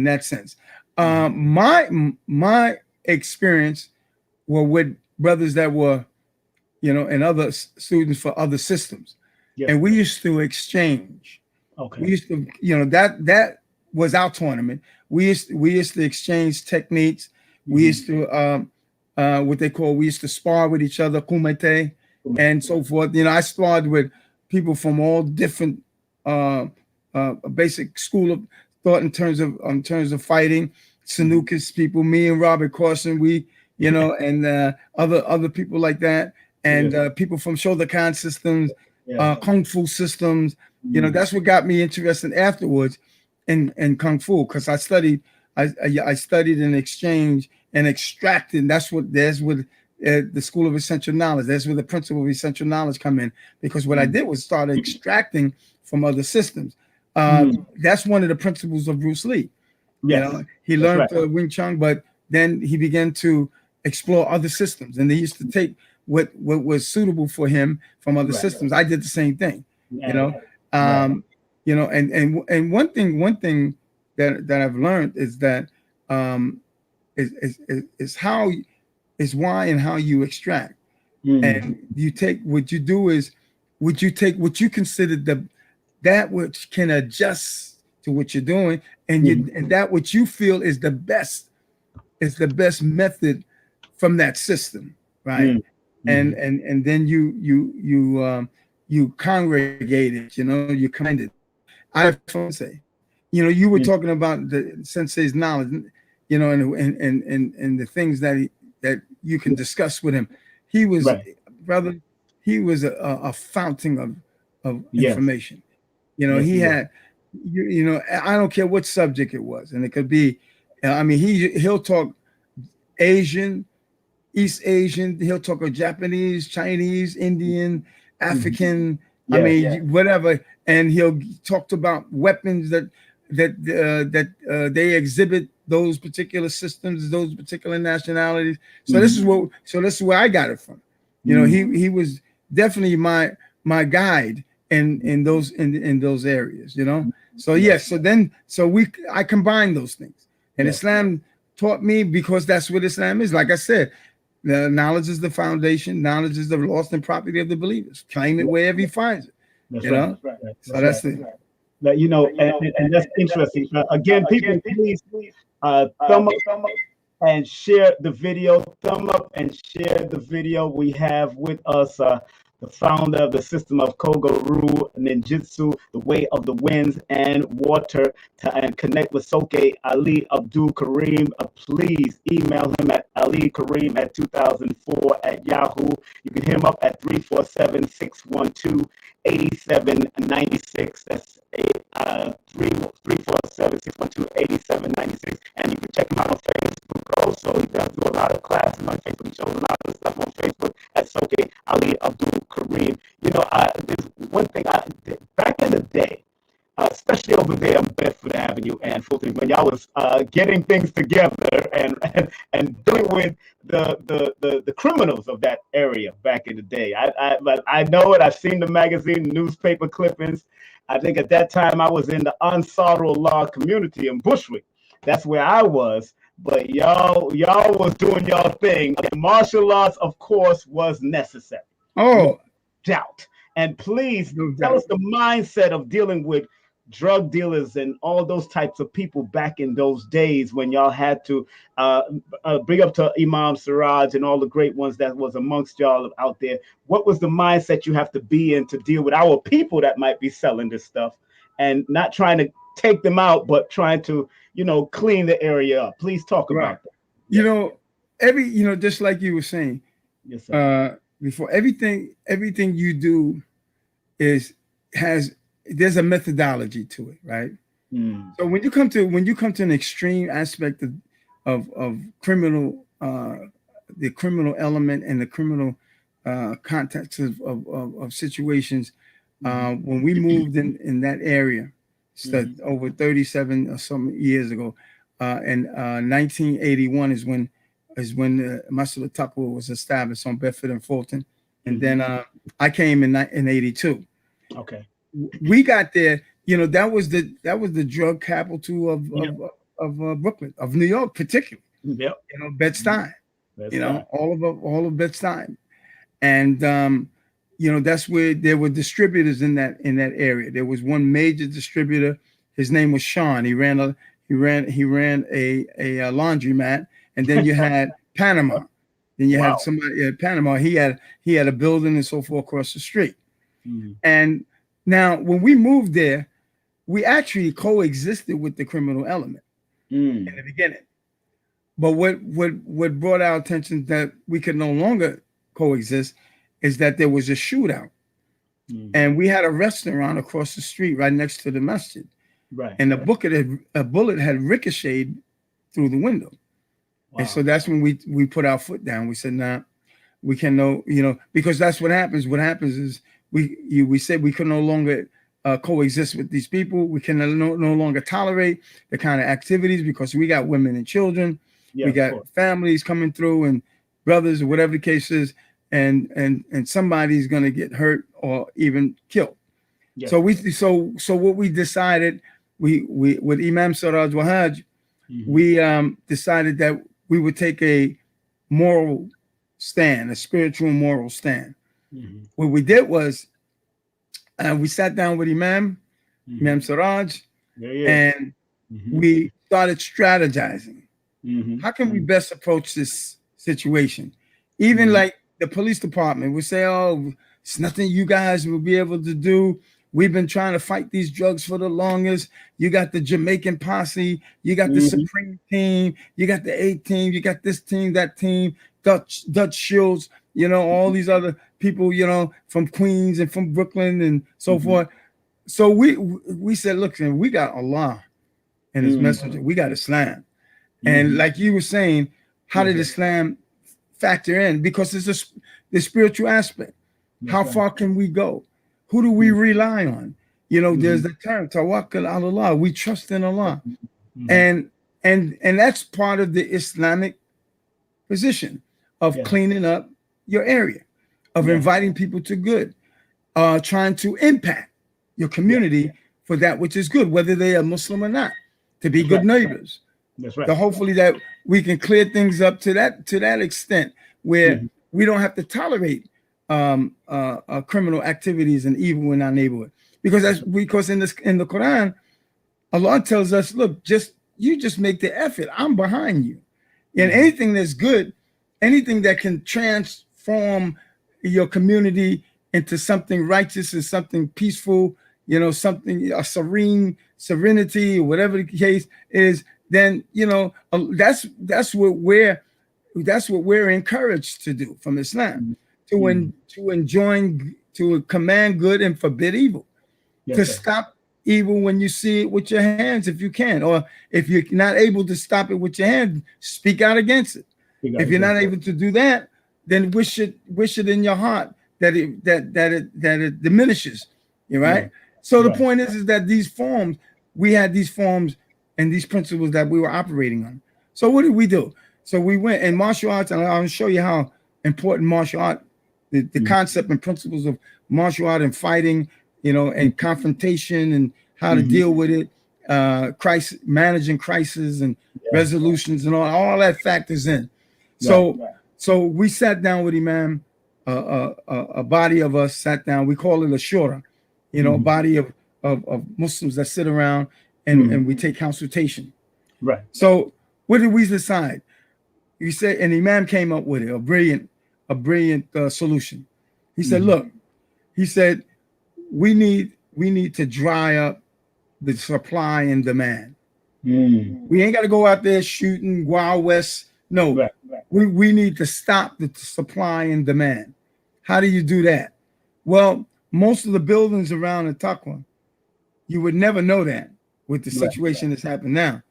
that sense. My experience were with brothers that were, you know, and other students for other systems, and we used to exchange. We used to, you know, that was our tournament. We used to exchange techniques. We used to we used to spar with each other, kumite, and so forth. You know, I sparred with people from all different basic school of thought in terms of fighting. Sanukas people, me and Robert Carson, we, you know, and other people like that, and people from Shotokan systems, Kung Fu systems. You know, that's what got me interested afterwards in Kung Fu, because I studied in exchange and extracting. That's what the School of Essential Knowledge. That's where the principle of essential knowledge come in, because what I did was start extracting from other systems. That's one of the principles of Bruce Lee. You know, he learned Wing Chun, but then he began to explore other systems, and they used to take what was suitable for him from other systems. I did the same thing. You know. You know, and one thing that I've learned is that is why and how you extract, and you take what you do is you take what you consider that which can adjust to what you're doing, and and that what you feel is the best method from that system, right? And then you congregate it, you know, you commend it. I have to say, you know, you were talking about the sensei's knowledge, you know, and the things that you can discuss with him. He was, brother, he was a fountain of information. You know, he had, you know, I don't care what subject it was, and it could be, I mean, he'll talk Asian, East Asian. He'll talk of Japanese, Chinese, Indian, African. Whatever. And he'll talk about weapons that they exhibit those particular systems, those particular nationalities. So this is where I got it from. You know, he was definitely my guide in those areas. You know. So yes. I combined those things, and Islam taught me, because that's what Islam is. Like I said, the knowledge is the foundation. Knowledge is the lost and property of the believers. Claim it wherever he finds it. That's That's it. You know, and that's interesting. Again, people, please thumb up and share the video. Thumb up and share the video. We have with us the founder of the system of Kogoro Ninjutsu, the way of the winds and water, and connect with Soke Ali Abdul-Karim. Please email him at alikareem@2004@yahoo. You can hit him up at 347-612-8796. That's 347-612-8796. And you can check him out on Facebook also. He does do a lot of classes on Facebook. He shows a lot of stuff on Facebook at Soke Ali Abdul-Karim. You know, there's one thing I did back in the day, especially over there on Bedford Avenue and Fulton, when y'all was getting things together and dealing with the criminals of that area back in the day. I know it. I've seen the magazine, newspaper clippings. I think at that time I was in the Ansarul Law community in Bushwick. That's where I was. But y'all was doing y'all thing. And martial arts, of course, was necessary. No doubt. And please tell us the mindset of dealing with drug dealers and all those types of people back in those days when y'all had to bring up to Imam Siraj and all the great ones that was amongst y'all out there. What was the mindset you have to be in to deal with our people that might be selling this stuff, and not trying to take them out, but trying to, you know, clean the area up? Please talk about that. You know, just like you were saying, yes, sir. Before, everything you do there's a methodology to it, right? So when you come to an extreme aspect of criminal, the criminal element and the criminal context of situations, when we moved in that area, over 37 or some years ago, and 1981 is when Masjid al-Taqwa was established on Bedford and Fulton, and then I came in 82. Okay, we got there. You know, that was the drug capital of Brooklyn, of New York, particularly. Yep. You know, Bed-Stuy. All of Bed-Stuy, and you know, that's where there were distributors in that area. There was one major distributor. His name was Sean. He ran a laundromat, and then you had Panama. Then you had somebody at Panama. He had a building and so forth across the street. And now when we moved there, we actually coexisted with the criminal element in the beginning. But what brought our attention that we could no longer coexist is that there was a shootout. And we had a restaurant across the street right next to the masjid. Right. And a bullet had ricocheted through the window. And so that's when we put our foot down. We said, nah, we can because that's what happens. What happens is we said we could no longer coexist with these people. We can no longer tolerate the kind of activities, because we got women and children. We got families coming through and brothers or whatever the case is, and somebody's gonna get hurt or even killed. So what we decided, we with Imam Siraj Wahaj, we decided that we would take a moral stand, a spiritual moral stand. What we did was we sat down with Imam Siraj, and we started strategizing. How can we best approach this situation? Even like the police department would say, oh, it's nothing you guys will be able to do. We've been trying to fight these drugs for the longest. You got the Jamaican posse, you got the Supreme team, you got the A team, you got this team, that team, Dutch Shields, all these other people, from Queens and from Brooklyn and so forth. So we said, look, we got Allah and his messenger, we got Islam. And like you were saying, how did Islam factor in? Because it's the spiritual aspect. How far can we go? Who do we rely on? You know, there's the term tawakkul ala Allah. We trust in Allah, and that's part of the Islamic position of cleaning up your area, of inviting people to good, trying to impact your community for that which is good, whether they are Muslim or not, to be good neighbors. That's right. So hopefully that we can clear things up to that extent where we don't have to tolerate criminal activities and evil in our neighborhood, because in the Quran, Allah tells us, look, you just make the effort. I'm behind you, and anything that's good, anything that can transform your community into something righteous and something peaceful, you know, something a serenity, or whatever the case is, then you know that's what we're encouraged to do from Islam, to command good and forbid evil, to stop evil when you see it with your hands if you can, or if you're not able to stop it with your hand, speak out against it. If you're not able to do that, then wish it in your heart that it diminishes. You right? So the point is that we had these forms and these principles that we were operating on. So what did we do? So we went in martial arts, and I'll show you how important martial art, the concept and principles of martial art and fighting, you know, and confrontation and how to deal with it, managing crisis and resolutions and all that factors in. So we sat down with Imam, a body of us sat down. We call it a shura, you know, a body of Muslims that sit around and we take consultation. Right. So what did we decide? You said, and Imam came up with it, a brilliant solution. He said, look, he said, we need to dry up the supply and demand. We ain't got to go out there shooting Wild West. No, we need to stop the supply and demand. How do you do that? Well, most of the buildings around in Taqwa, you would never know that with the situation that's happened now.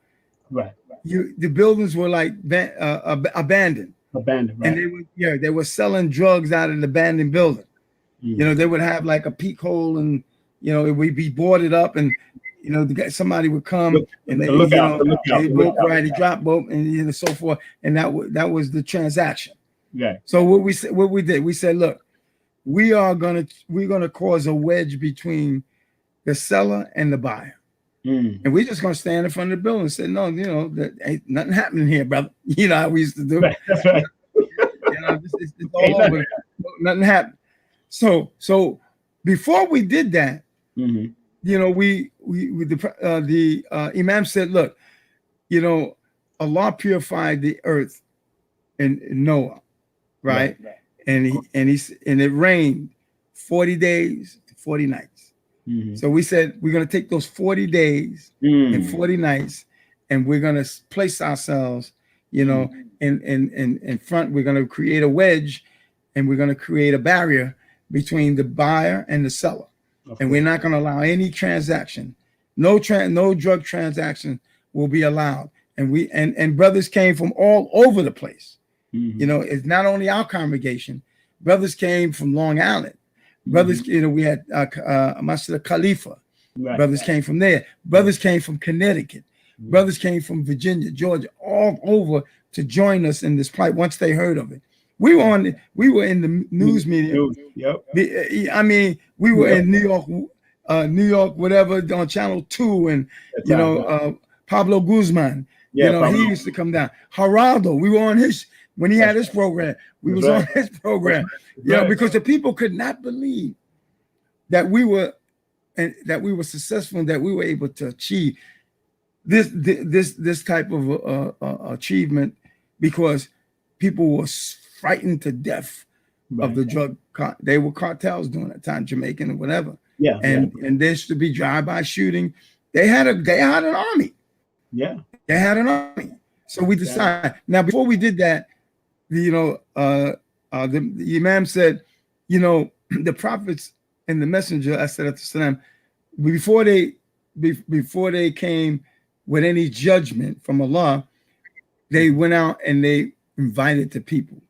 The buildings were like abandoned. And they were selling drugs out of the abandoned building. You know, they would have like a peek hole, and you know, it would be boarded up, and you know, somebody would come and they drop boat, and you know, so forth, and that was the transaction. So what we did, we said, look, we're gonna cause a wedge between the seller and the buyer. And we're just gonna stand in front of the building and say, no, you know, that ain't nothing happening here, brother. You know how we used to do. That's right. You know, it's all over. Nothing happened. So before we did that, you know, the Imam said, look, you know, Allah purified the earth in Noah, right? And it rained 40 days, 40 nights. So we said we're going to take those 40 days and 40 nights, and we're going to place ourselves, you know, in front. We're going to create a wedge, and we're going to create a barrier between the buyer and the seller. And we're not going to allow any transaction, no drug transaction will be allowed. And and brothers came from all over the place. You know, it's not only our congregation. Brothers came from Long Island. Brothers, you know, we had Master Khalifa. Brothers came from there. Brothers came from Connecticut. Brothers came from Virginia, Georgia, all over to join us in this plight once they heard of it. We were in the news media. I mean, we were in New York, whatever, on Channel 2, and you know, Pablo Guzman. You know, he used to come down. Geraldo, we were on his when he had his program. We was on his program. You know, because the people could not believe that we were successful and that we were able to achieve this type of achievement, because people were frightened to death of the drug. They were cartels during that time, Jamaican or whatever. And there used to be drive-by shooting. They had an army. They had an army. So we decided. Now, before we did that, you know, the Imam said, you know, the prophets and the messenger, ﷺ, before they came with any judgment from Allah, they went out and they invited the people,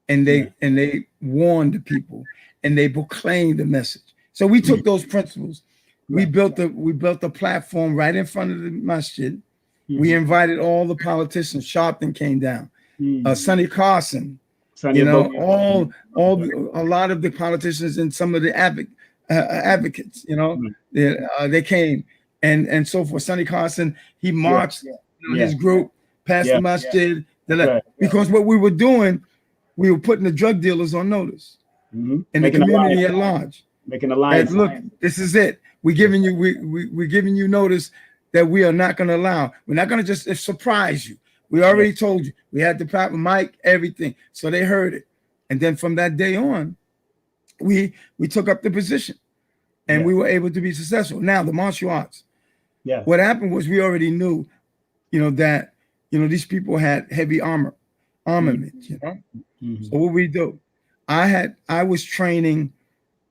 and they warned the people, and they proclaimed the message. So we took those principles. We built a platform right in front of the masjid. We invited all the politicians. Sharpton came down. Sonny Carson. A lot of the politicians and some of the advocates. They came and so forth. Sonny Carson, he marched his group past the masjid. Because what we were doing, we were putting the drug dealers on notice and the community at large. Making alliance. Look, this is it. We're giving you notice that we are not going to allow. We're not going to just surprise you. We already told you. We had the proper mic, everything. So they heard it. And then from that day on, we took up the position and we were able to be successful. Now, the martial arts. Yeah. What happened was we already knew, that, these people had heavy armament, So what we do? I was training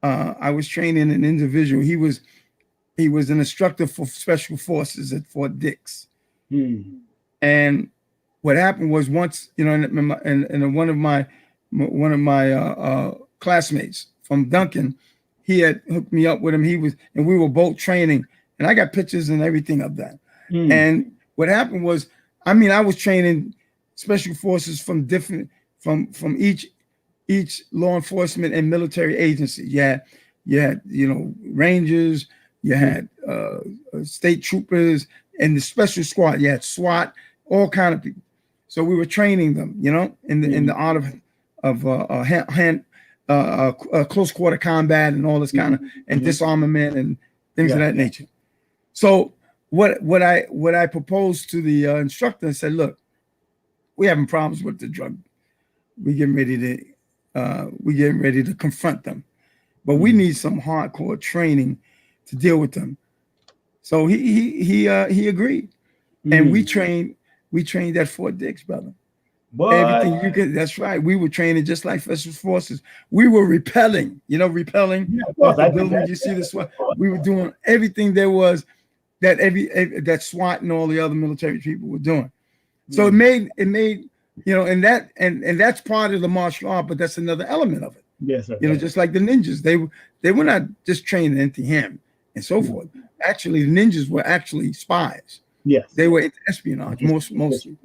an individual. He was an instructor for special forces at Fort Dix. And what happened was once, and one of my classmates from Duncan, he had hooked me up with him. And we were both training, and I got pictures and everything of that. And what happened was, I was training special forces from each law enforcement and military agency. You had Rangers, you had state troopers, and the special squad. You had SWAT, all kind of people. So we were training them, in the art of close quarter combat and all this kind of and disarmament and things of that nature. So what I proposed to the instructor and said, look, we're having problems with the drug. We're getting ready to confront them, but we need some hardcore training to deal with them. So he agreed, and we trained at Fort Dix, brother. What? Everything you could. That's right. We were training just like special forces. We were repelling. Off the building. You see this one. We were doing everything there was that SWAT and all the other military people were doing. So it made and that's part of the martial art, but that's another element of it. Yes, sir. Just like the ninjas, they were not just trained anti-ham and so forth. Actually, the ninjas were actually spies. Yes, they were into espionage mostly.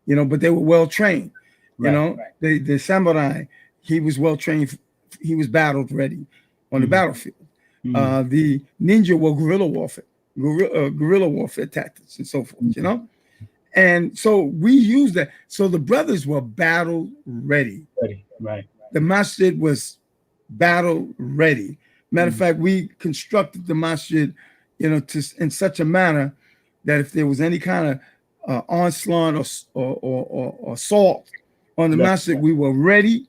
But they were well trained. The samurai, he was well trained. He was battled ready on the battlefield. The ninja were guerrilla warfare tactics and so forth. And so we used that. So the brothers were battle ready. Right. The masjid was battle ready. Matter of fact, we constructed the masjid, in such a manner that if there was any kind of onslaught or assault on the masjid, we were ready.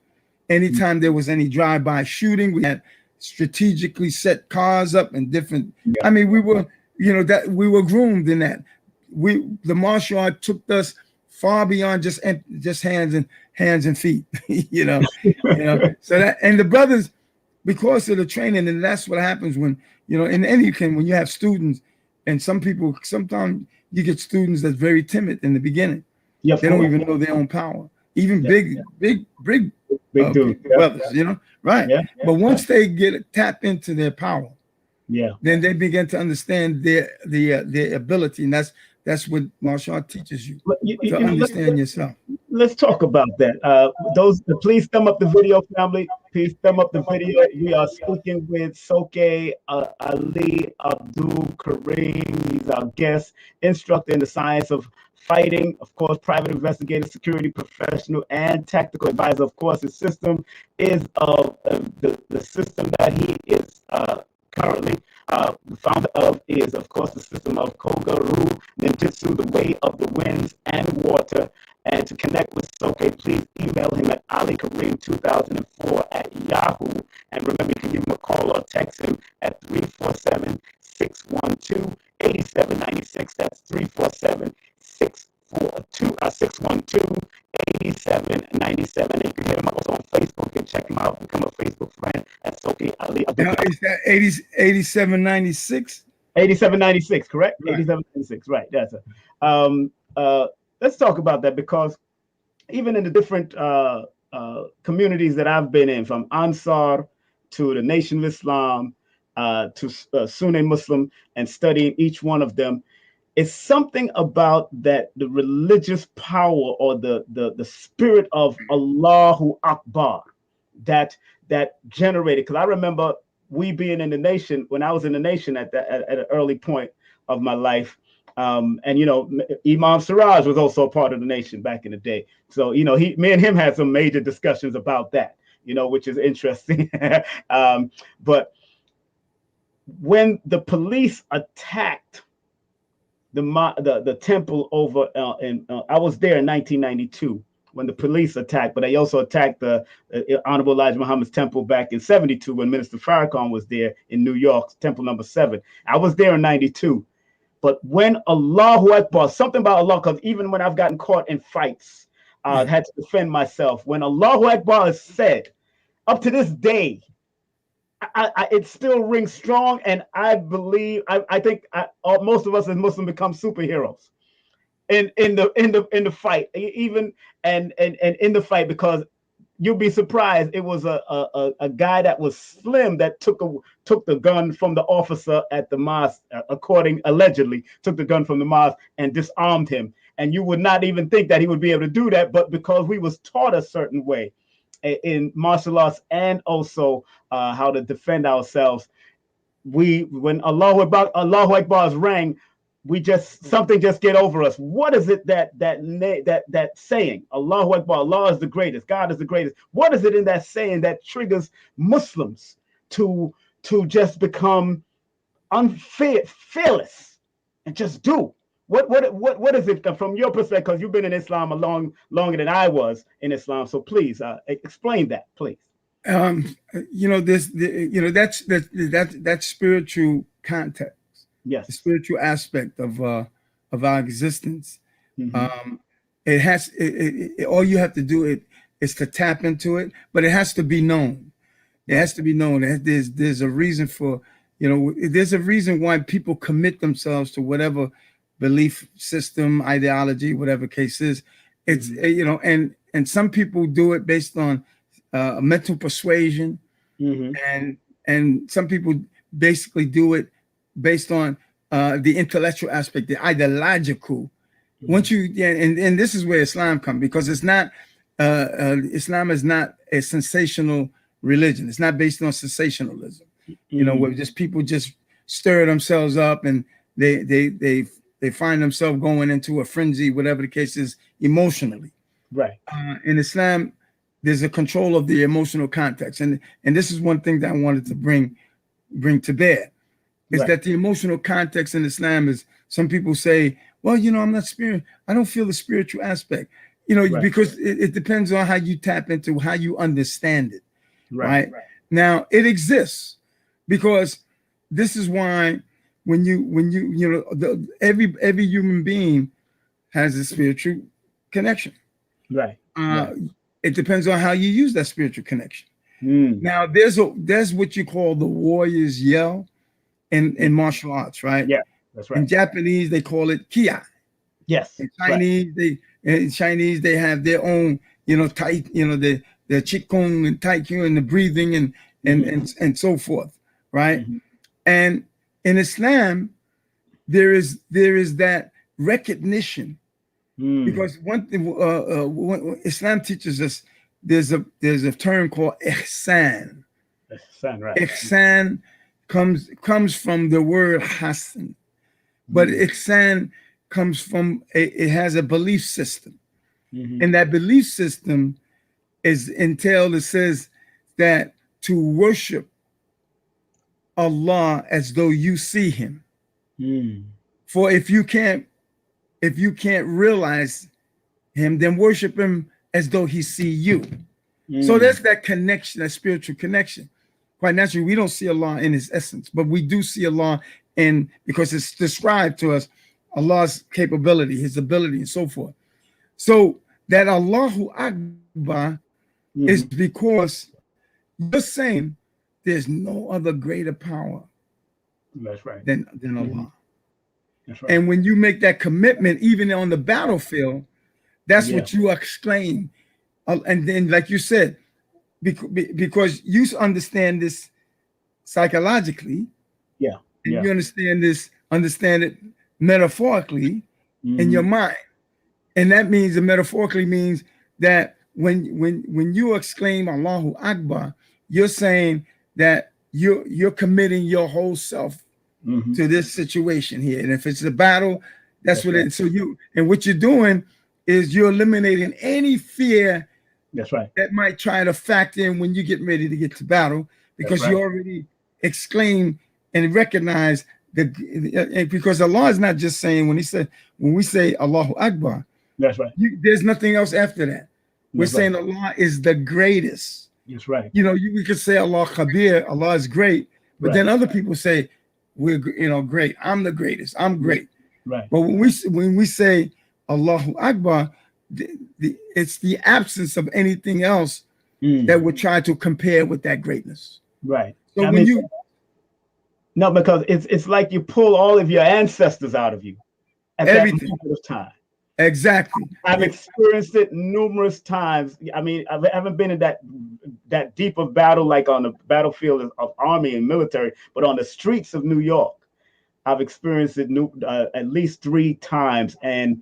Anytime there was any drive-by shooting, we had strategically set cars up and different. We were, we were groomed in that. The martial art took us far beyond just hands and feet, So that, and the brothers, because of the training, and that's what happens when when you have students, and sometimes you get students that's very timid in the beginning. They don't even know their own power. Even big dude, brothers, right? Yeah. But once they tap into their power, then they begin to understand their ability, and that's what martial art teaches you, to understand yourself. Let's talk about that. Please thumb up the video, family. Please thumb up the video. We are speaking with Soke Ali Abdul-Karim. He's our guest, instructor in the science of fighting, of course, private investigator, security professional, and tactical advisor. Of course, his system is the system that he is currently the founder of is, of course, the system of Kogaru Ninjutsu, the way of the winds and water. And to connect with Soke, please email him at alikareem2004 at Yahoo. And remember, you can give him a call or text him at 347-612-8796. That's 347-612-8797. And you can hit him up also on Facebook and check him out. Become a Facebook friend at Soke Ali Abdul-Karim. Is that 8796? 8796, correct? Right. 8796, right. That's it. Let's talk about that, because even in the different communities that I've been in, from Ansar to the Nation of Islam to Sunni Muslim, and studying each one of them, it's something about that, the religious power or the spirit of Allahu Akbar that generated. Because I remember we being in the Nation, when I was in the Nation at an early point of my life. And you know, Imam Siraj was also a part of the Nation back in the day. So you know, me and him had some major discussions about that, you know, which is interesting. But when the police attacked the temple over I was there in 1992 when the police attacked, but they also attacked the Honorable Elijah Muhammad's temple back in 72 when Minister Farrakhan was there in New York, temple number 7. I was there in 92. But when Allahu Akbar, something about Allah, because even when I've gotten caught in fights, I had to defend myself. When Allahu Akbar is said, up to this day, it still rings strong. And I believe, I think most of us as Muslims become superheroes in the fight, even and in the fight, because you'll be surprised. It was a guy that was slim that took the gun from the officer at the mosque, allegedly took the gun from the mosque and disarmed him. And you would not even think that he would be able to do that, but because we was taught a certain way in martial arts and also how to defend ourselves, when Allahu Akbar's rang, something just get over us. What is it that saying, Allahu Akbar, Allah is the greatest, God is the greatest? What is it in that saying that triggers Muslims to just become fearless and just do? What is it from your perspective? Because you've been in Islam longer than I was in Islam. So please explain that, please. You know, that's spiritual context. Yes, the spiritual aspect of our existence. Mm-hmm. It has all you have to do is to tap into it, but it has to be known. It has to be known. There's a reason for, you know, there's a reason why people commit themselves to whatever belief system, ideology, whatever case is. It's you know, and some people do it based on mental persuasion, and some people basically do it based on the intellectual aspect, the ideological. Once you, and this is where Islam comes, because it's not, Islam is not a sensational religion. It's not based on sensationalism, you know, where just people just stir themselves up and they find themselves going into a frenzy, whatever the case is, emotionally. Right. In Islam, there's a control of the emotional context, and this is one thing that I wanted to bring to bear. Is that the emotional context in Islam is, some people say, well, you know, I'm not spiritual. I don't feel the spiritual aspect, you know, because it depends on how you tap into, how you understand it. Right. Now, it exists, because this is why when you know, every human being has a spiritual connection. Right. It depends on how you use that spiritual connection. Now, there's what you call the warrior's yell in martial arts, right? Yeah, that's right. In Japanese, they call it kia. Yes. In Chinese, they have their own, you know, tai, you know, the qigong and taikyu and the breathing and so forth, right? And in Islam, there is that recognition, because one thing Islam teaches us, there's a term called ihsan. Ihsan, right? Ihsan comes from the word Hassan, but ihsan comes from it has a belief system, and that belief system is entailed. It says that to worship Allah as though you see Him. For if you can't realize Him, then worship Him as though He see you. So that's that connection, that spiritual connection. Quite naturally, we don't see Allah in His essence, but we do see Allah because it's described to us, Allah's capability, His ability, and so forth. So that Allahu Akbar is because you're saying there's no other greater power than Allah. That's right. And when you make that commitment, even on the battlefield, That's what you exclaim. And then, like you said, because you understand this psychologically, and you understand it metaphorically in your mind. And that means, it metaphorically means that when you exclaim Allahu Akbar, you're saying that you're committing your whole self to this situation here. And if it's a battle, that's what it. So what you're doing is you're eliminating any fear that might try to factor in when you get ready to get to battle, because you already exclaim and recognize because Allah is not just saying, when we say Allahu Akbar, that's right. There's nothing else after that. We're saying Allah is the greatest. That's right. We could say Allah Khabir, Allah is great, but then other people say we're great. I'm the greatest. I'm great. Right. But when we say Allahu Akbar, it's the absence of anything else that would try to compare with that greatness. Right. So because it's like you pull all of your ancestors out of you at everything. That moment of time. Exactly. I've experienced it numerous times. I mean, I haven't been in that deep of battle, like on the battlefield of army and military, but on the streets of New York, I've experienced it at least 3 times. And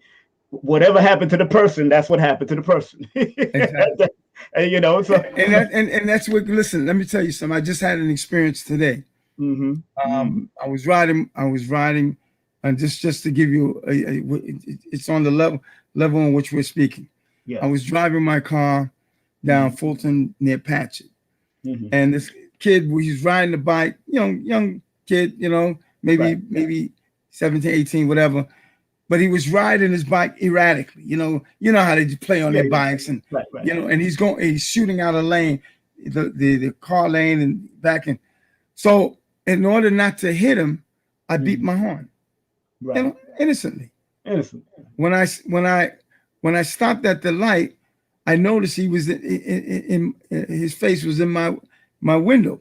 whatever happened to the person, that's what happened to the person. Exactly. And that's what. Listen, let me tell you something. I just had an experience today. I was riding, and just to give you, it's on the level on which we're speaking. I was driving my car down Fulton near Patchett, and this kid, he's riding the bike, young kid, maybe 17, 18, whatever. But he was riding his bike erratically. You know how they play on their bikes, and and he's shooting out a lane, the car lane and back in. So in order not to hit him, I beat my horn, innocently. When I stopped at the light, I noticed he was in his face was in my window,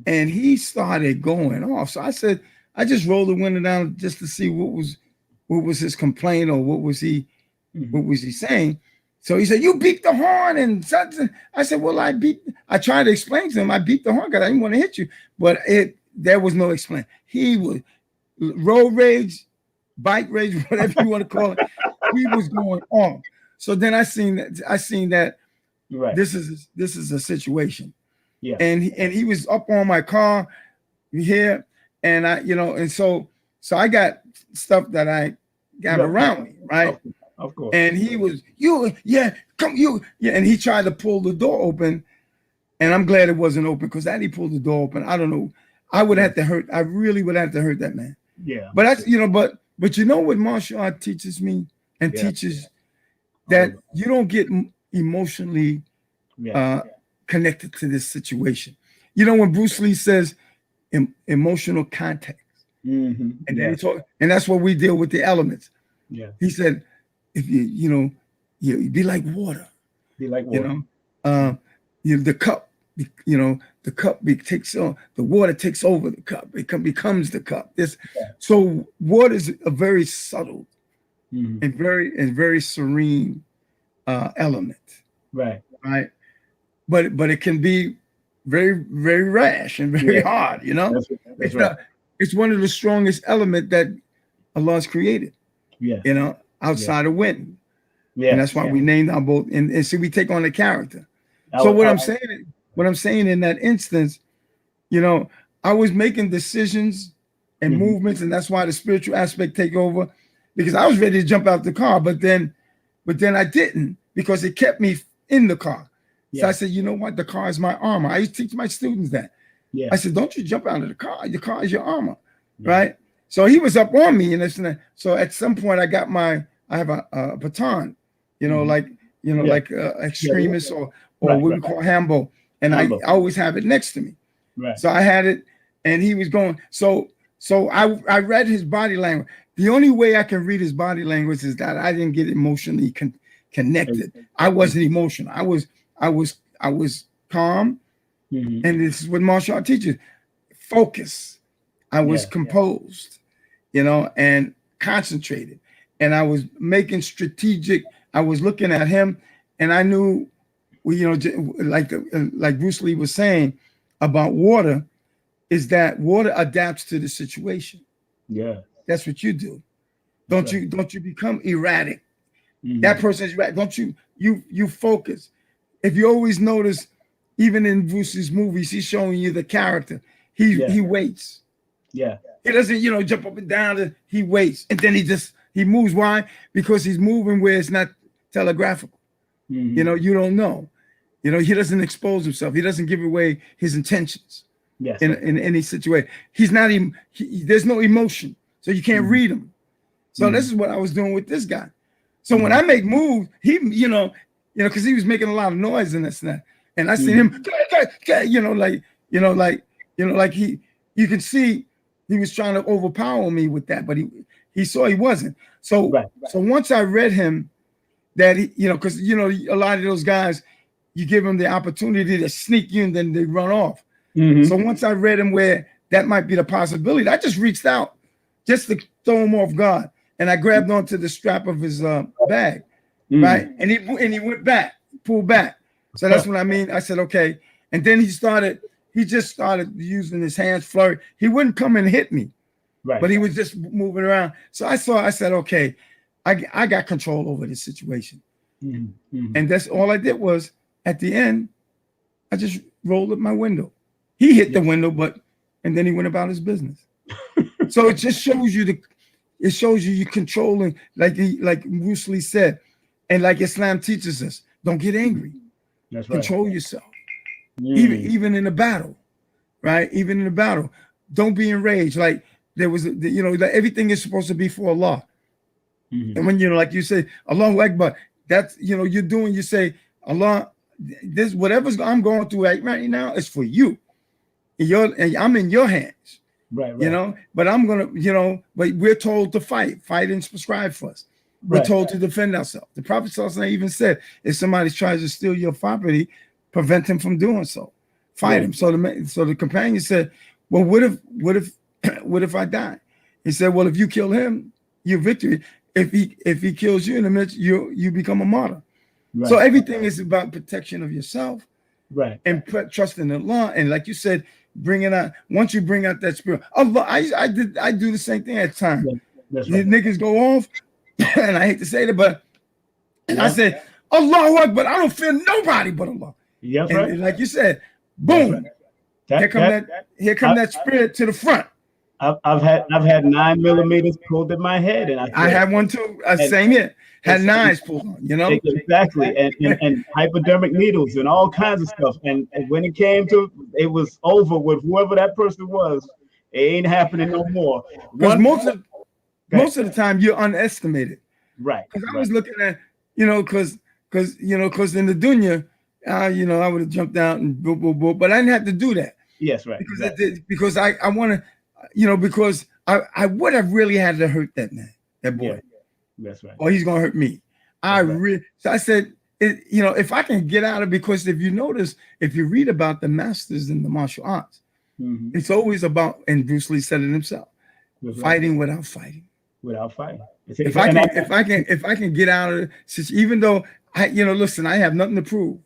and he started going off. So I just rolled the window down just to see what was his complaint, or what was he saying. So he said, "You beat the horn," and I said, "Well, I tried to explain to him, I beat the horn because I didn't want to hit you, but there was no explain. He was road rage, bike rage, whatever you want to call it. He was going on. So then I seen that this is a situation. And he was up on my car here, and so I got stuff that I got around me, right? Of course. And he was, and he tried to pull the door open, and I'm glad it wasn't open, because that he pulled the door open, I don't know, I really would have to hurt that man. Yeah. But that's, but what martial art teaches me and teaches that you don't get emotionally connected to this situation. When Bruce Lee says emotional context, and then he talk, and that's what we deal with the elements. Yeah. He said, if you be like water. Be like water. The cup. The cup takes on, the water takes over the cup. It becomes the cup. So water is a very subtle and very serene element. Right. Right. But it can be very, very rash and very hard. That's right. It's one of the strongest elements that Allah's created. Yeah. Outside of wind. Yeah. And that's why we named our boat. And so we take on the character. So what I'm saying in that instance, I was making decisions and movements, and that's why the spiritual aspect take over, because I was ready to jump out the car, but then I didn't, because it kept me in the car. Yeah. So I said, you know what? The car is my armor. I used to teach my students that. Yeah. I said, don't you jump out of the car. Your car is your armor, right? So he was up on me, and this and that. So at some point, I have a baton, like extremists or what we call Hambo. And I always have it next to me. Right. So I had it, and he was going. So I read his body language. The only way I can read his body language is that I didn't get emotionally connected. I wasn't emotional. I was calm, and this is what martial art teaches: focus. I was composed, and concentrated, and I was making strategic I was looking at him, and I knew, like Bruce Lee was saying about water, is that water adapts to the situation. Yeah, that's what you do. Don't you become erratic. Mm-hmm. That person's erratic. Don't you focus. If you always notice, even in Bruce Lee's movies, he's showing you the character. He waits. Yeah. He doesn't, jump up and down. He waits, and then he moves. Why? Because he's moving where it's not telegraphical. Mm-hmm. You don't know. He doesn't expose himself. He doesn't give away his intentions. Yes. In any situation, he's not. There's no emotion, so you can't read him. So this is what I was doing with this guy. So when I make moves, he, because he was making a lot of noise in this and that, and I seen him, like you can see he was trying to overpower me with that, but he saw he wasn't. So so once I read him, that he, because a lot of those guys, you give them the opportunity to sneak you and then they run off. So once I read him where that might be the possibility, I just reached out just to throw him off guard, and I grabbed onto the strap of his bag, right? And he went back, pulled back. So that's what I mean. I said, okay. And then he just started using his hands, flurry. He wouldn't come and hit me, but he was just moving around. So I said, okay, I got control over this situation. And that's all I did was, at the end, I just rolled up my window. He hit the window, and then he went about his business. So it just shows you you're controlling, like Bruce Lee said, and like Islam teaches us, don't get angry. That's right. Control yourself. Even in a battle, right? Even in a battle, don't be enraged. Like there was, that everything is supposed to be for Allah. And when like you say, Allahu Akbar, that's you say, Allah, this whatever's I'm going through right now is for you. And I'm in your hands. Right. But I'm gonna, but we're told to fight and prescribe for us. We're told to defend ourselves. The Prophet ﷺ even said, if somebody tries to steal your property, prevent him from doing so. Fight him. So the companion said, well, what if I die? He said, well, if you kill him, your victory. If he kills you in the midst, you become a martyr. Right. So everything is about protection of yourself, and trusting in Allah. And like you said, once you bring out that spirit, Allah, I do the same thing at times. These niggas go off, and I hate to say that, but I said, Allahu Akbar, I don't fear nobody but Allah. Yes, and like you said, boom, here come that spirit to the front. I've had 9 millimeters pulled in my head, and I had one too. Same here. Had knives pulled on, exactly, and hypodermic needles and all kinds of stuff. And when it came to it was over with whoever that person was. It ain't happening no more. Because most of the time you're underestimated, right? Because I was looking at because in the dunya, I would have jumped out and boop, but I didn't have to do that. Yes, right. Because I want to, because I would have really had to hurt that man, that boy. Yeah. That's right. Or he's gonna hurt me. So I said, if I can get out of, because if you notice, if you read about the masters in the martial arts, it's always about, and Bruce Lee said it himself, fighting without fighting. Without fighting. If I can get out of it, even though listen, I have nothing to prove.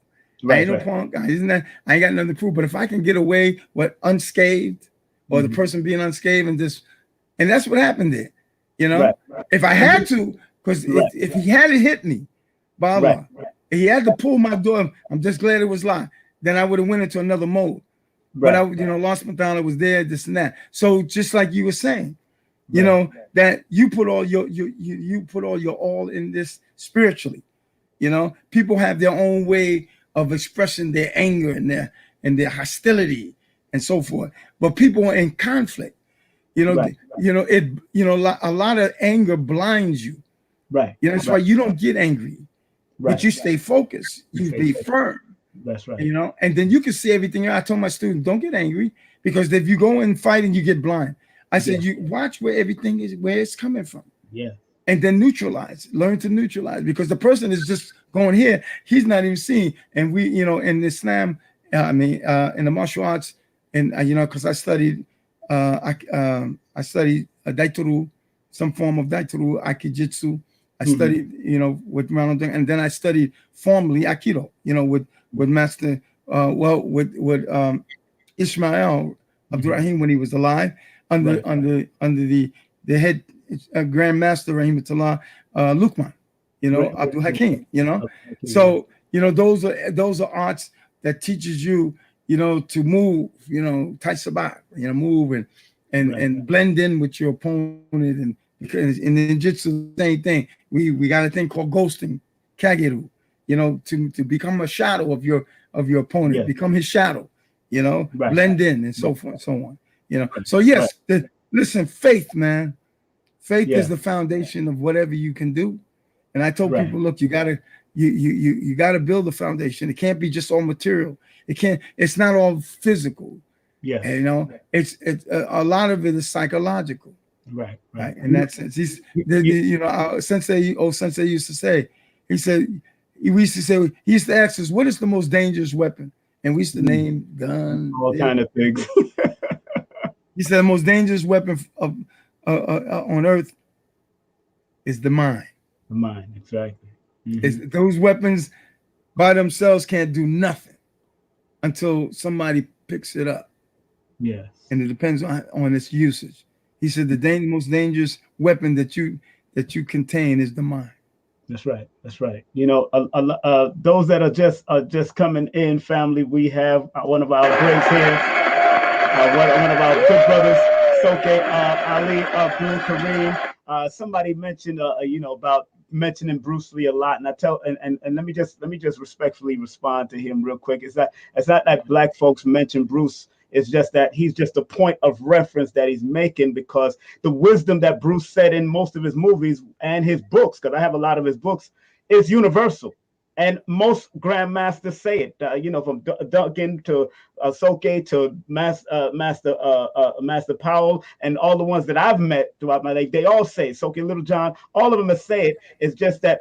I ain't no punk. I ain't got nothing to prove. But if I can get away with unscathed, or the person being unscathed, and that's what happened there. If I had to, because if he had hit me, by Allah, if he had to pull my door, I'm just glad it was locked. Then I would have went into another mode. But Allah subhanahu wa ta'ala was there, this and that. So just like you were saying, that you put all your all in this spiritually. People have their own way of expressing their anger and their hostility and so forth. But people are in conflict. A lot of anger blinds you. Right. That's why you don't get angry, but you stay focused. You be firm. That's right. And then you can see everything. I told my students, don't get angry, because if you go and fight and you get blind, I said, you watch where everything is, where it's coming from. Yeah. And then learn to neutralize, because the person is just going here. He's not even seeing. And we, in Islam, in the martial arts, and because I studied Daituru, some form of Daituru, Aikijitsu, I studied, you know, with Ronald, and then I studied formally Aikido, you know, with Master, with Ismail Abdul-Karim when he was alive, under the head Grandmaster Rahimatullah Lukman, you know, Abdul-Hakim, you know. So, you know, those are arts that teaches you, you know, to move, you know, Tai Sabat, you know, move and blend in with your opponent, and because in the Jiu-Jitsu, same thing. We got a thing called ghosting, kageru, you know, to become a shadow of your opponent, become his shadow, you know, blend in and so forth and so on, you know. So yes, listen, faith, man, faith is the foundation of whatever you can do. And I told people, look, you gotta build a foundation. It can't be just all material. It's not all physical. Yeah, you know, it's a lot of it is psychological. Right. In that sense, you know, Sensei used to say, he used to ask us, what is the most dangerous weapon? And we used to name guns, all kind of things. He said the most dangerous weapon on earth is the mind. The mind, exactly. Those weapons by themselves can't do nothing until somebody picks it up. Yes. And it depends on its usage. He said the most dangerous weapon that you contain is the mind. That's right. That's right. You know, those that are just coming in, family, we have one of our greats here, one of our good brothers, Soke Ali Abdul-Karim. Somebody mentioned, you know, about mentioning Bruce Lee a lot, and I tell, and let me just respectfully respond to him real quick. It's not that black folks mention Bruce. It's just that he's just a point of reference that he's making, because the wisdom that Bruce said in most of his movies and his books, because I have a lot of his books, is universal. And most grandmasters say it, you know, from Duncan to Soke to Master Powell, and all the ones that I've met throughout my life, they all say, Soke Little John, all of them say it. It's just that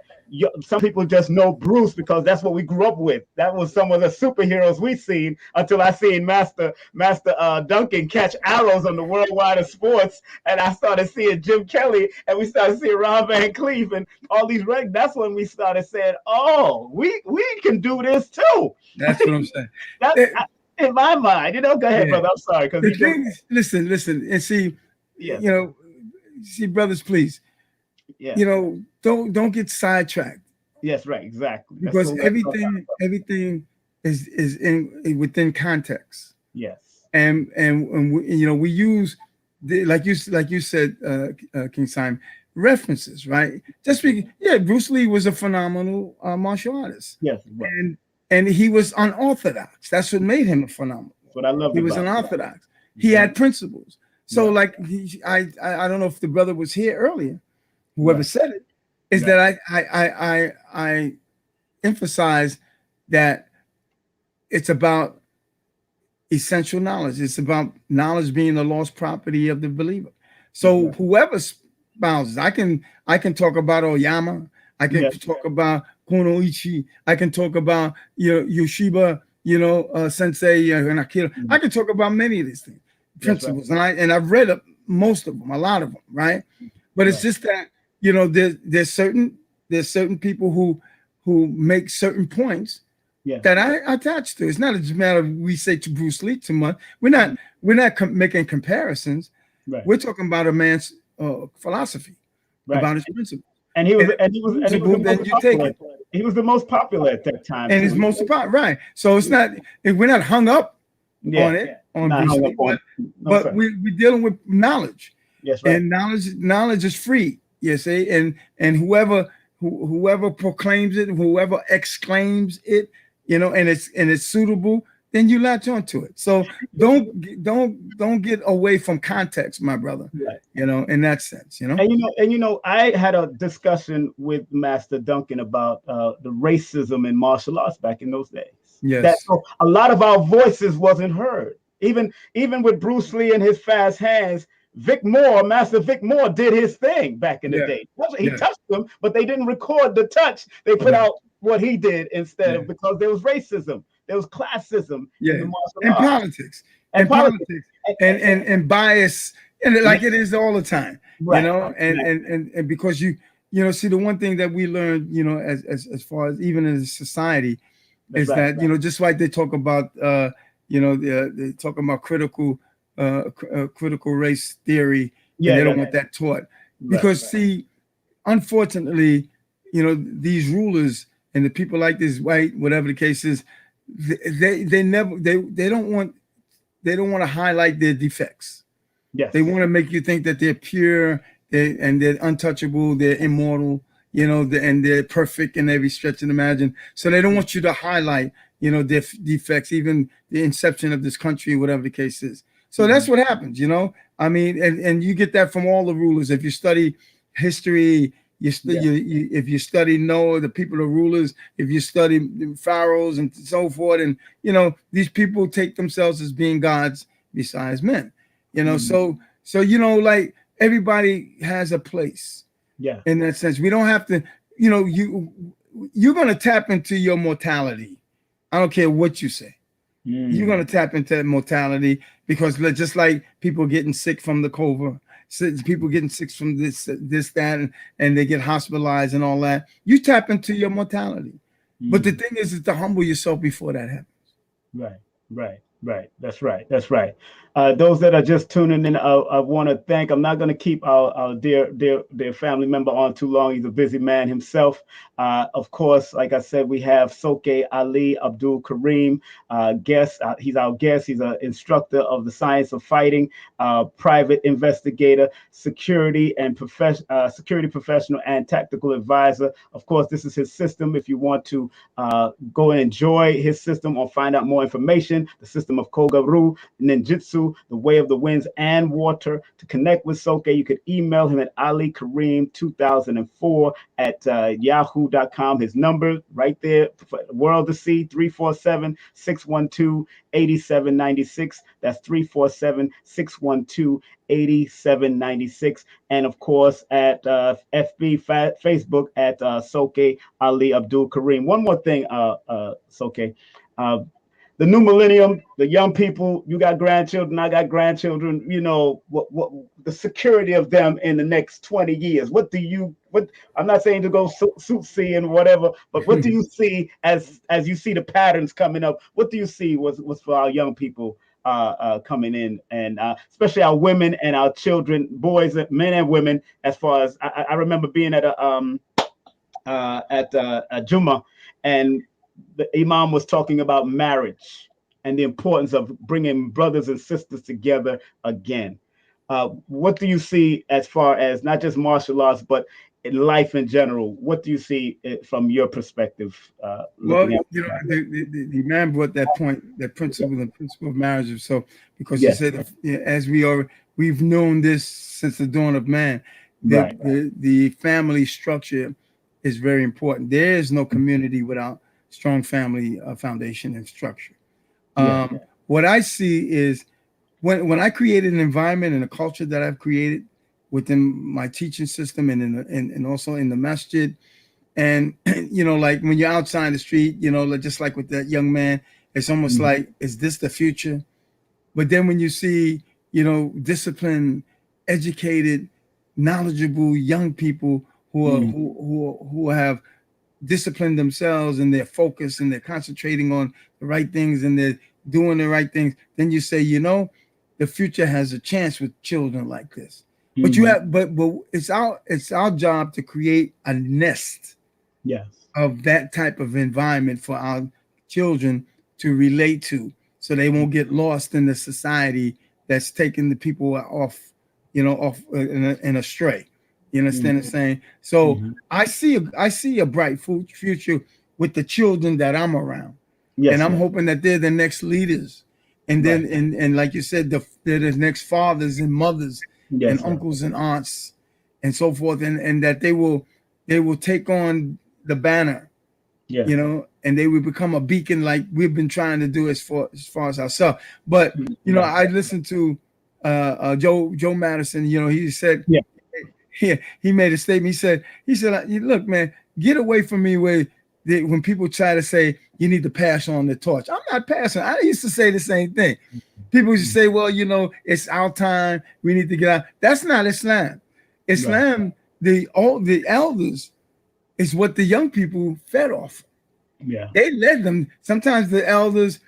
some people just know Bruce because that's what we grew up with. That was some of the superheroes we seen, until I seen Master Duncan catch arrows on the Worldwide of Sports, and I started seeing Jim Kelly, and we started seeing Ron Van Cleef and all these. That's when we started saying, "Oh, we can do this too." That's what I'm saying. In my mind, you know. Go ahead, brother. I'm sorry, because listen, and see, you know, brothers, please. Yeah. You know, don't get sidetracked. Yes, right, exactly. Because everything is within context. Yes. And we, you know, we use like you said, King Simon, references, right? Just speaking, Bruce Lee was a phenomenal martial artist. Yes, right. And he was unorthodox. That's what made him a phenomenal. What I love. He was unorthodox. He had principles. So like I don't know if the brother was here earlier. Whoever said it is that I emphasize that it's about essential knowledge. It's about knowledge being the lost property of the believer. So whoever spouses, I can talk about Oyama, I can talk about Kunoichi, I can talk about Yoshiba, Sensei and Akira. I can talk about many of these things, principles, and I've read most of them, a lot of them, right? But it's just that there's certain people who make certain points that I attach to. It's not a matter of we say to Bruce Lee too much. We're not making comparisons. Right. We're talking about a man's philosophy, about his principles. And he was the most popular at that time. And he's most popular, right? So it's not, we're not hung up on it, Bruce Lee, but we're dealing with knowledge. Yes, right. And knowledge is free. Yes, and whoever proclaims it, whoever exclaims it, and it's suitable, then you latch onto it. So don't get away from context, my brother. Right. In that sense, And I had a discussion with Master Duncan about the racism in martial arts back in those days. Yes. So a lot of our voices wasn't heard. Even with Bruce Lee and his fast hands, Master Vic Moore did his thing back in the day. He touched them, but they didn't record the touch. They put out what he did instead of, because there was racism, there was classism, and politics, and bias, and like it is all the time, right. And because see, the one thing that we learned, as far as even in society, is that just like they talk about, they talk about critical race theory, and they don't want that taught because see, unfortunately, these rulers and the people like this white, whatever the case is, they don't want to highlight their defects. Yes. They want to make you think that they're pure and they're untouchable, they're immortal, and they're perfect in every stretch and imagine. So they don't want you to highlight, their defects, even the inception of this country, whatever the case is. So that's what happens, I mean, and you get that from all the rulers. If you study history, if you study Noah, the people, the rulers, if you study the pharaohs and so forth, and these people take themselves as being gods besides men, so like everybody has a place. Yeah. In that sense, we don't have to, you're going to tap into your mortality. I don't care what you say. You're going to tap into that mortality because just like people getting sick from the COVID, people getting sick from this, that, and they get hospitalized and all that. You tap into your mortality. But the thing is to humble yourself before that happens. Right. That's right. Those that are just tuning in, I want to thank. I'm not going to keep our dear family member on too long. He's a busy man himself. Of course, like I said, we have Soke Ali Abdul-Karim, guest. He's our guest. He's an instructor of the science of fighting, private investigator, security professional, and tactical advisor. Of course, this is his system. If you want to go and enjoy his system or find out more information, the system of Kogaru, Ninjutsu, the way of the winds and water. To connect with Soke, you could email him at alikareem2004 at yahoo.com. His number right there for the world to see, 347-612-8796. That's 347-612-8796. And of course at Facebook at Soke Ali Abdul-Karim. One more thing, Soke. The new millennium, the young people, you got grandchildren, I got grandchildren, what the security of them in the next 20 years. What I'm not saying to go suit see and whatever, but what do you see as you see the patterns coming up? What do you see was for our young people coming in, and especially our women and our children, boys, men and women, as far as I remember being at a Juma, and the Imam was talking about marriage and the importance of bringing brothers and sisters together again. What do you see as far as not just martial arts, but in life in general? What do you see from your perspective? The Imam brought that point, the principle of marriage. So because he said, as we've known this since the dawn of man, the family structure is very important. There is no community without strong family foundation and structure. What I see is when I created an environment and a culture that I've created within my teaching system and also in the masjid, and like when you're outside the street, just like with that young man, it's almost like, is this the future? But then when you see, disciplined, educated, knowledgeable young people who have discipline themselves and they're focused and they're concentrating on the right things and they're doing the right things, then you say, the future has a chance with children like this. But it's our job to create a nest of that type of environment for our children to relate to, so they won't get lost in the society that's taking the people off and astray. You understand what I'm saying? So I see a bright future with the children that I'm around. And I'm hoping that they're the next leaders. And then and like you said, they're the next fathers and mothers and uncles and aunts and so forth. And that they will take on the banner, and they will become a beacon like we've been trying to do as far as ourselves. But I listened to Joe Madison, he said he made a statement. He said, look, man, get away from me when people try to say you need to pass on the torch. I'm not passing. I used to say the same thing. People used to say, well, it's our time. We need to get out. That's not Islam. Islam the elders is what the young people fed off. Yeah. They led them. Sometimes the elders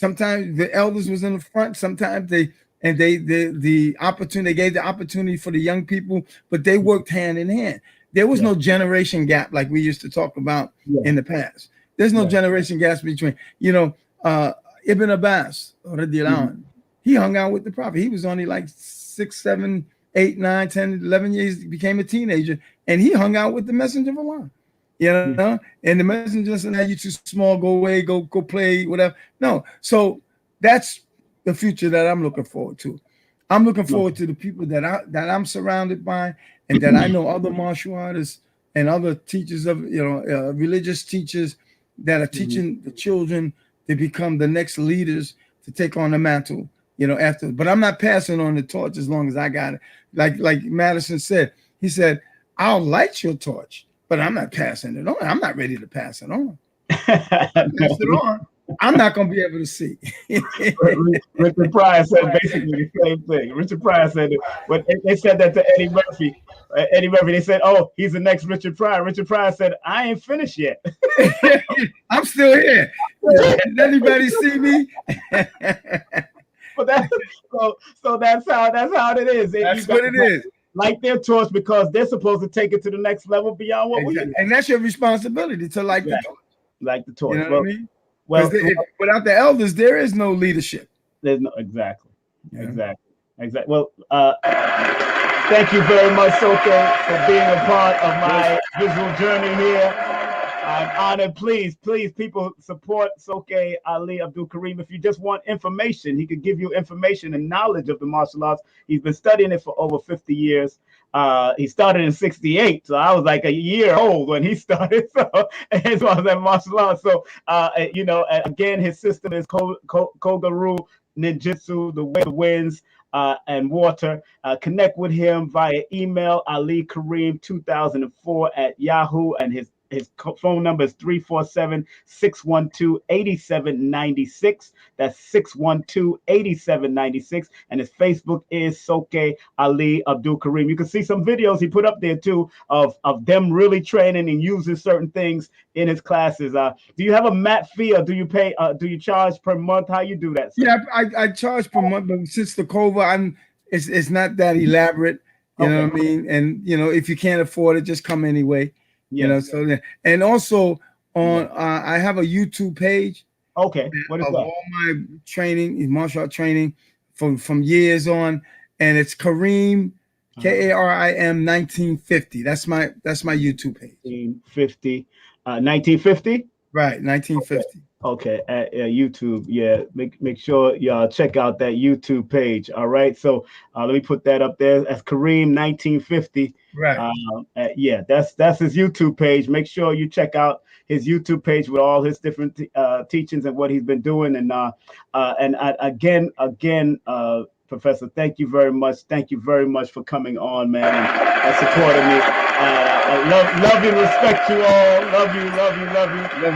was in the front. Sometimes they gave the opportunity for the young people, but they worked hand in hand. There was no generation gap like we used to talk about in the past. There's no generation gaps between, Ibn Abbas, he hung out with the Prophet. He was only like 6, 7, 8, 9, 10, 11 years, he became a teenager, and he hung out with the Messenger of Allah. And the messenger said, "Now you too small, go away, go play, whatever." No, so that's the future that I'm looking forward to. I'm looking forward to the people that I'm surrounded by, and that I know other martial artists and other teachers of religious teachers that are teaching the children to become the next leaders to take on the mantle. After, but I'm not passing on the torch as long as I got it. Like Madison said, he said, "I'll light your torch, but I'm not passing it on. I'm not ready to pass it on. Pass it on. I'm not going to be able to see." Richard Pryor said basically the same thing. Richard Pryor said it. When they said that to Eddie Murphy. They said, "Oh, he's the next Richard Pryor." Richard Pryor said, "I ain't finished yet." I'm still here. Does anybody see me? But that's how it is. That's what it is. Light their torch because they're supposed to take it to the next level beyond what we do. And that's your responsibility to light the torch. Light the torch. You know what I mean? Well, without the elders, there is no leadership. There's no exactly. Well, thank you very much, Soke, for being a part of my visual journey here. I'm honored. Please, people, support Soke Ali Abdul-Karim. If you just want information, he could give you information and knowledge of the martial arts. He's been studying it for over 50 years. He started in '68, so I was like a year old when he started. So as well as that martial arts. So again, his system is Kogaru Ninjutsu, the way of the winds and water. Connect with him via email, alikareem2004 at Yahoo, and his phone number is 347-612-8796. That's 612-8796. And his Facebook is Soke Ali Abdul-Karim. You can see some videos he put up there too of them really training and using certain things in his classes. Do you have a mat fee, or do you pay? Do you charge per month? How you do that? Yeah, I charge per month, but since the COVID, it's not that elaborate. You know what I mean? And if you can't afford it, just come anyway. And also on I have a YouTube page. Okay. What is that? All my training, martial art training from years on, and it's Karim, Karim 1950. That's my YouTube page. 1950? Right, 1950. Okay, at YouTube. Yeah, make sure y'all check out that YouTube page. All right, so let me put that up there. That's Karim 1950. Right. That's his YouTube page. Make sure you check out his YouTube page with all his different teachings and what he's been doing. And again, Professor, thank you very much. Thank you very much for coming on, man, and supporting me. I love you, respect you all. Love you.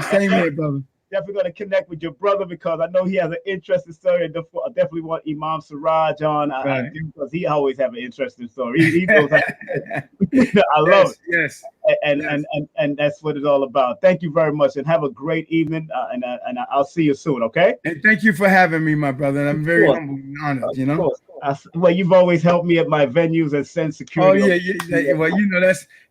Same here, brother. Definitely going to connect with your brother because I know he has an interesting story. I definitely want Imam Siraj on because he always have an interesting story. He knows I love it. Yes. And that's what it's all about. Thank you very much, and have a great evening. And I'll see you soon. Okay. And thank you for having me, my brother. I'm very humble and honored. Well, you've always helped me at my venues and send security. Oh yeah. Well,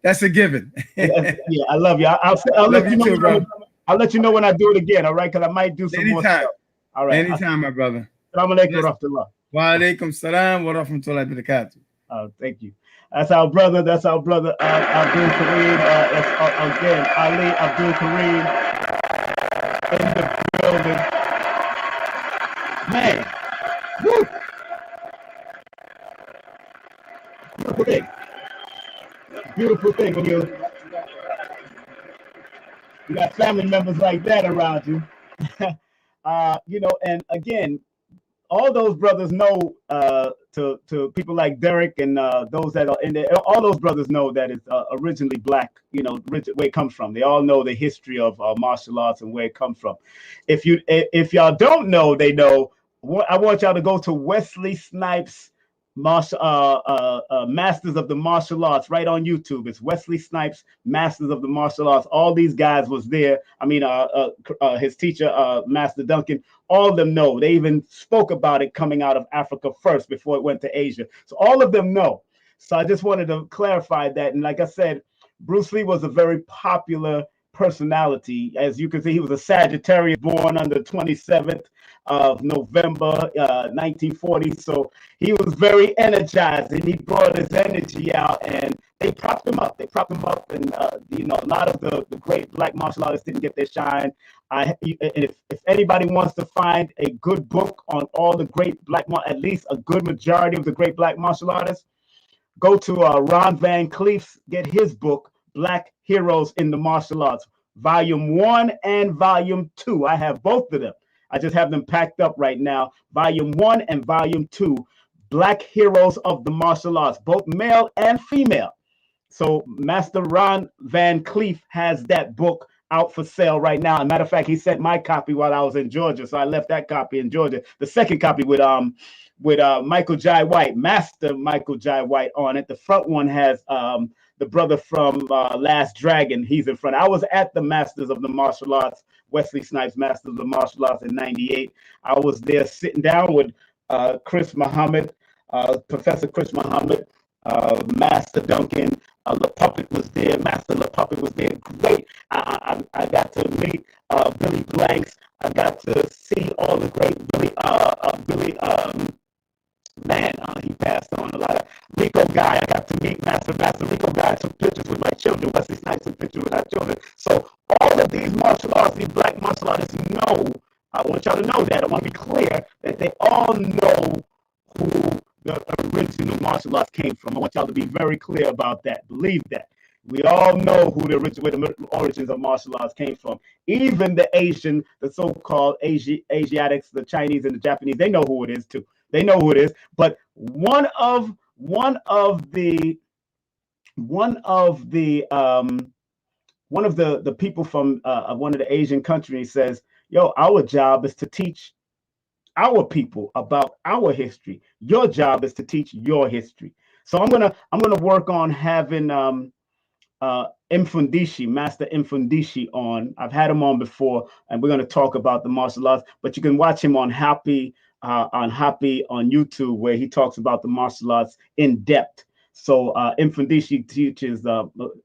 that's a given. Yeah, I love you. I'll let you know. Too, bro. I'll let you know when I do it again, all right? Because I might do some more stuff. All right. Anytime, my brother. Assalamu alaikum wa rahmatullah. Wa alaikum salam wa rahmatullahi wa barakatuh. Thank you. That's our brother. Abdul-Karim. That's again Ali Abdul-Karim in the building. Man, woo! Beautiful thing when you got family members like that around you. And again, all those brothers know to people like Derek and those that are in there, all those brothers know that it's originally black, where it comes from. They all know the history of martial arts and where it comes from. If y'all don't know, they know. I want y'all to go to Wesley Snipes' Masters of the Martial Arts right on YouTube. It's Wesley Snipes, Masters of the Martial Arts. All these guys was there. I mean, his teacher, Master Duncan, all of them know. They even spoke about it coming out of Africa first before it went to Asia. So all of them know. So I just wanted to clarify that. And like I said, Bruce Lee was a very popular personality. As you can see, he was a Sagittarius born on the 27th of November, 1940. So he was very energized, and he brought his energy out, and they propped him up. And you know, a lot of the great black martial artists didn't get their shine. If anybody wants to find a good book on all the great black, at least a good majority of the great black martial artists, go to Ron Van Cleef's, get his book, Black Heroes in the Martial Arts, Volume 1 and Volume 2. I have both of them. I just have them packed up right now. Volume 1 and Volume 2, Black Heroes of the Martial Arts, both male and female. So Master Ron Van Cleef has that book out for sale right now. As a matter of fact, he sent my copy while I was in Georgia, so I left that copy in Georgia. The second copy with Michael Jai White, Master Michael Jai White on it. The front one has the brother from Last Dragon. He's in front. I was at the Masters of the Martial Arts, Wesley Snipes Masters of the Martial Arts in '98. I was there sitting down with Chris Muhammad, Professor Chris Muhammad, Master Duncan. The Puppet was there. Master the Puppet was there. Great. I got to meet Billy Blanks. I got to see all the great Billy. He passed on a lot of Rico Guy. I got to meet Master Rico Guy. I took pictures with my children. Wesley Snipes took pictures with our children. So all of these martial arts, these black martial artists know. I want y'all to know that. I want to be clear that they all know who the original martial arts came from. I want y'all to be very clear about that. Believe that. We all know who where the origins of martial arts came from. Even the Asian, the so-called Asiatics, the Chinese and the Japanese, they know who it is too. They know who it is. But one of the people from one of the Asian countries says, "Yo, our job is to teach our people about our history. Your job is to teach your history." So I'm gonna work on having Mfundishi, Master Mfundishi on. I've had him on before, and we're gonna talk about the martial arts. But you can watch him on Happy on YouTube, where he talks about the martial arts in depth. So Mfundishi teaches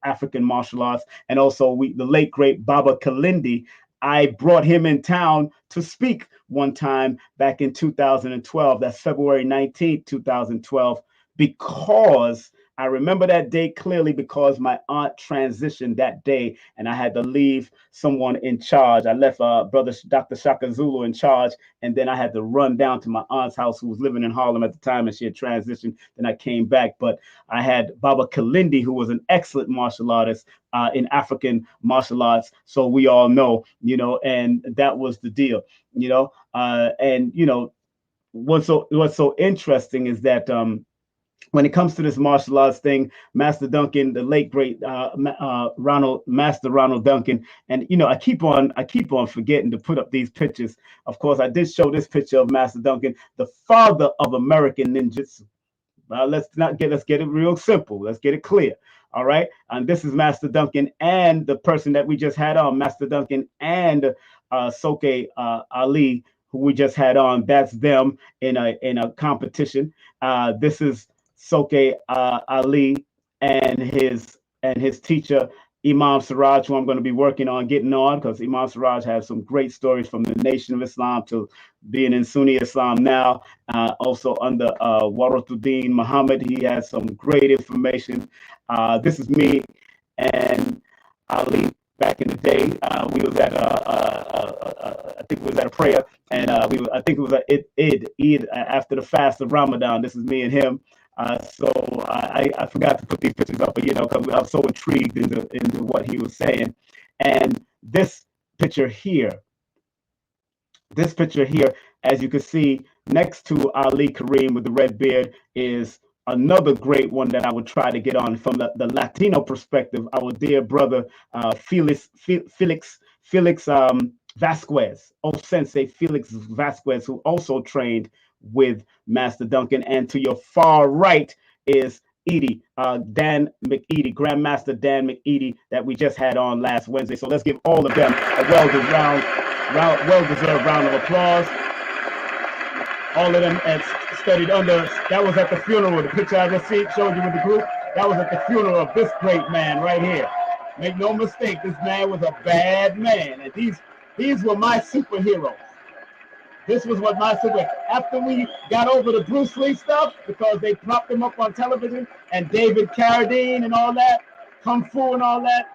African martial arts, and also the late great Baba Kalindi. I brought him in town to speak one time back in 2012. That's February 19th, 2012, because I remember that day clearly, because my aunt transitioned that day and I had to leave someone in charge. I left brother Dr. Shaka Zulu in charge, and then I had to run down to my aunt's house, who was living in Harlem at the time, and she had transitioned. Then I came back, but I had Baba Kalindi, who was an excellent martial artist in African martial arts. So we all know, and that was the deal, and what's so interesting is that when it comes to this martial arts thing, Master Duncan, the late great Master Ronald Duncan, and I keep on forgetting to put up these pictures. Of course, I did show this picture of Master Duncan, the father of American ninjutsu. Let's get it real simple. Let's get it clear. All right, and this is Master Duncan and the person that we just had on, Master Duncan and Soke Ali, who we just had on. That's them in a competition. This is Soke Ali and his teacher Imam Siraj, who I'm going to be working on getting on, because Imam Siraj has some great stories from the Nation of Islam to being in Sunni Islam now. Also under Waratuddin Muhammad, he has some great information. This is me and Ali back in the day. We was at I think it was at a prayer, and I think it was Eid after the fast of Ramadan. This is me and him. So I forgot to put these pictures up, but because I was so intrigued into what he was saying. And this picture here, as you can see, next to Ali Karim with the red beard, is another great one that I would try to get on from the Latino perspective. Our dear brother Felix Vasquez, Sensei Felix Vasquez, who also trained with Master Duncan. And to your far right is Edie, Dan McEdie, Grandmaster Dan McEdie, that we just had on last Wednesday. So let's give all of them a well-deserved round of applause. All of them had studied under. That was at the funeral. The picture I just showed you with the group. That was at the funeral of this great man right here. Make no mistake, this man was a bad man, and these were my superheroes. This was what my super. After we got over the Bruce Lee stuff, because they propped him up on television, and David Carradine and all that, Kung Fu and all that,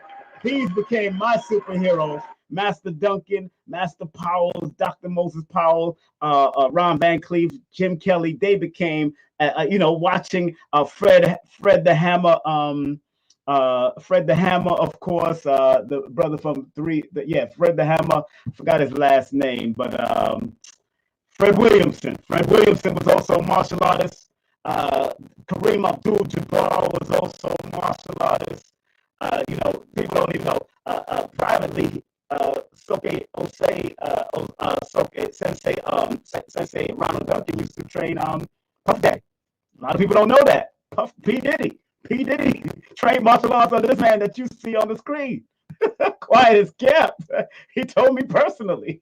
these became my superheroes. Master Duncan, Master Powell, Dr. Moses Powell, Ron Van Cleef, Jim Kelly. They became, watching Fred the Hammer. Fred the Hammer, of course, the brother from Fred the Hammer. Forgot his last name, but Fred Williamson. Fred Williamson was also a martial artist. Kareem Abdul-Jabbar was also a martial artist. People don't even know. Privately, Soke Sensei Ronald Duncan used to train Puff Daddy. A lot of people don't know that. P. Diddy trained martial arts under this man that you see on the screen. Quiet as kept. He told me personally.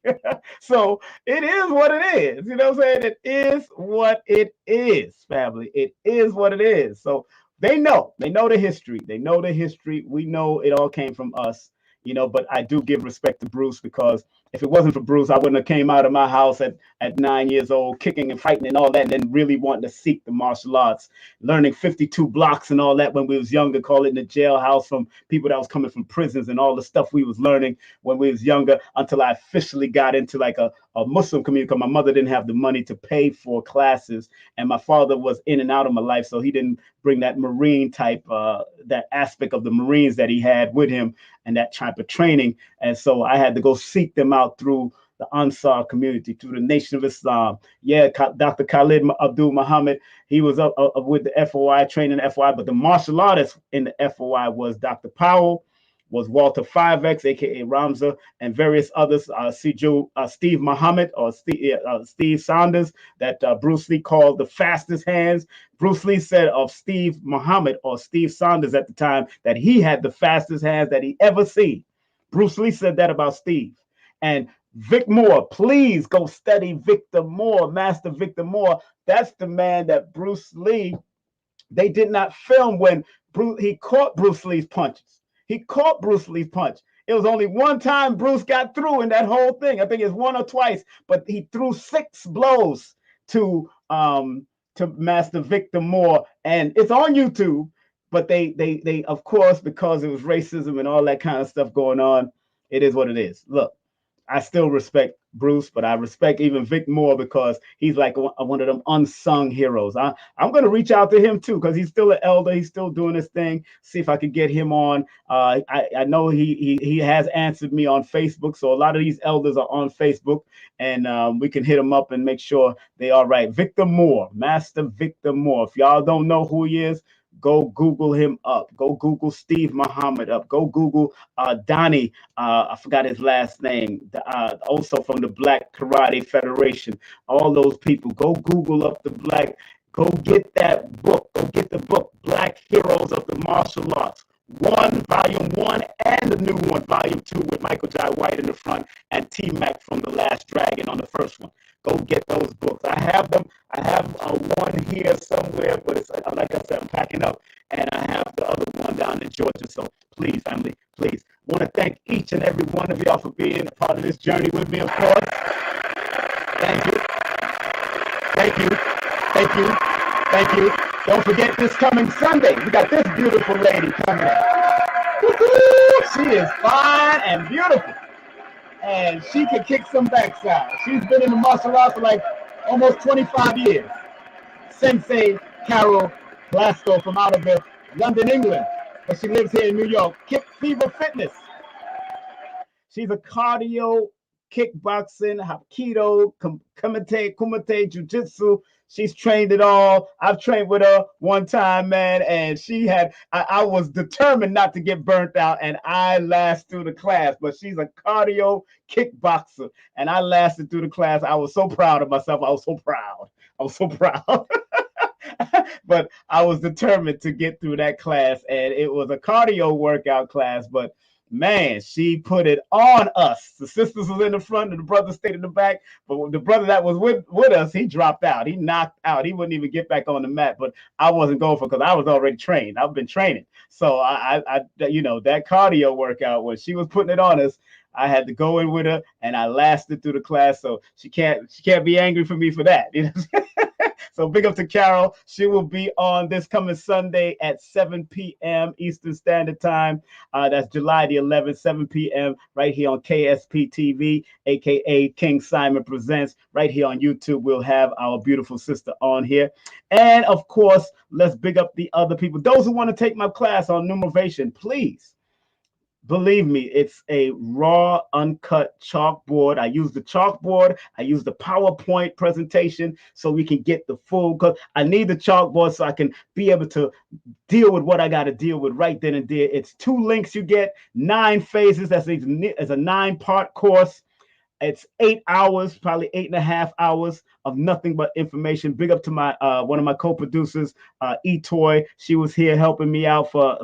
So it is what it is. You know what I'm saying? It is what it is, family. It is what it is. So they know the history. They know the history. We know it all came from us. But I do give respect to Bruce, because if it wasn't for Bruce, I wouldn't have came out of my house at 9 years old, kicking and fighting and all that, and then really wanting to seek the martial arts, learning 52 blocks and all that when we was younger, call it in the jailhouse, from people that was coming from prisons, and all the stuff we was learning when we was younger, until I officially got into like a Muslim community, because my mother didn't have the money to pay for classes, and my father was in and out of my life, so he didn't bring that Marine type, that aspect of the Marines that he had with him, and that type of training. And so I had to go seek them out through the Ansar community, through the Nation of Islam. Yeah, Dr. Khalid Abdul Muhammad, he was up with the FOI, training the FOI, but the martial artist in the FOI was Dr. Powell, was Walter 5X, aka Ramza, and various others. Steve Muhammad, or Steve Saunders, that Bruce Lee called the fastest hands. Bruce Lee said of Steve Muhammad, or Steve Saunders at the time, that he had the fastest hands that he ever seen. Bruce Lee said that about Steve. And Vic Moore, please go study Victor Moore, Master Victor Moore. That's the man that Bruce Lee, they did not film when he caught Bruce Lee's punches. He caught Bruce Lee's punch. It was only one time Bruce got through in that whole thing. I think it's one or twice, but he threw 6 blows to Master Victor Moore, and it's on YouTube. But they of course, because it was racism and all that kind of stuff going on, it is what it is. Look, I still respect Bruce, but I respect even Vic Moore, because he's like one of them unsung heroes. I'm going to reach out to him too, because he's still an elder. He's still doing his thing. See if I could get him on. I know he has answered me on Facebook, so a lot of these elders are on Facebook, and we can hit him up and make sure they are right. Victor Moore, Master Victor Moore. If y'all don't know who he is, go Google him up. Go Google Steve Muhammad up. Go Google Donnie. I forgot his last name. Also from the Black Karate Federation. All those people. Go Google up the Black. Go get that book. Go get the book, Black Heroes of the Martial Arts. Volume 1, and the new one, Volume 2, with Michael Jai White in the front and T-Mac from The Last Dragon on the first one. Go get those books. I have them. I have one here somewhere, but it's like I said, I'm packing up, and I have the other one down in Georgia. So please, family, please. Want to thank each and every one of y'all for being a part of this journey with me, of course. Thank you. Thank you. Thank you. Thank you. Don't forget this coming Sunday. We got this beautiful lady coming in. Woo-hoo! She is fine and beautiful. And she can kick some backside. She's been in the martial arts for like almost 25 years. Sensei Carol Glasgow from out of London, England. But she lives here in New York. Kick Fever Fitness. She's a cardio, kickboxing, hapkido, kumite, jiu-jitsu. She's trained it all. I've trained with her one time, man, and I was determined not to get burnt out, and I lasted through the class. But she's a cardio kickboxer, and I lasted through the class. I was so proud of myself. I was so proud. I was so proud. But I was determined to get through that class, and it was a cardio workout class, but man, she put it on us. The sisters was in the front and the brother stayed in the back, but the brother that was with us, he dropped out. He knocked out. He wouldn't even get back on the mat, but I wasn't going for, because I was already trained. I've been training. So I you know, that cardio workout, when she was putting it on us, I had to go in with her, and I lasted through the class. So she can't be angry for me for that. You know? So big up to Carol. She will be on this coming Sunday at 7 p.m. Eastern Standard Time. That's July the 11th, 7 p.m. right here on K.S.P TV, aka King Simon Presents. Right here on YouTube, we'll have our beautiful sister on here. And of course, let's big up the other people. Those who want to take my class on Numerovation, please. Believe me, it's a raw, uncut chalkboard. I use the chalkboard. I use the PowerPoint presentation so we can get the full, because I need the chalkboard so I can be able to deal with what I got to deal with right then and there. It's 2 links you get, 9 phases. That's a 9-part course. It's 8 hours, probably 8.5 hours of nothing but information. Big up to my one of my co-producers, Etoy. She was here helping me out for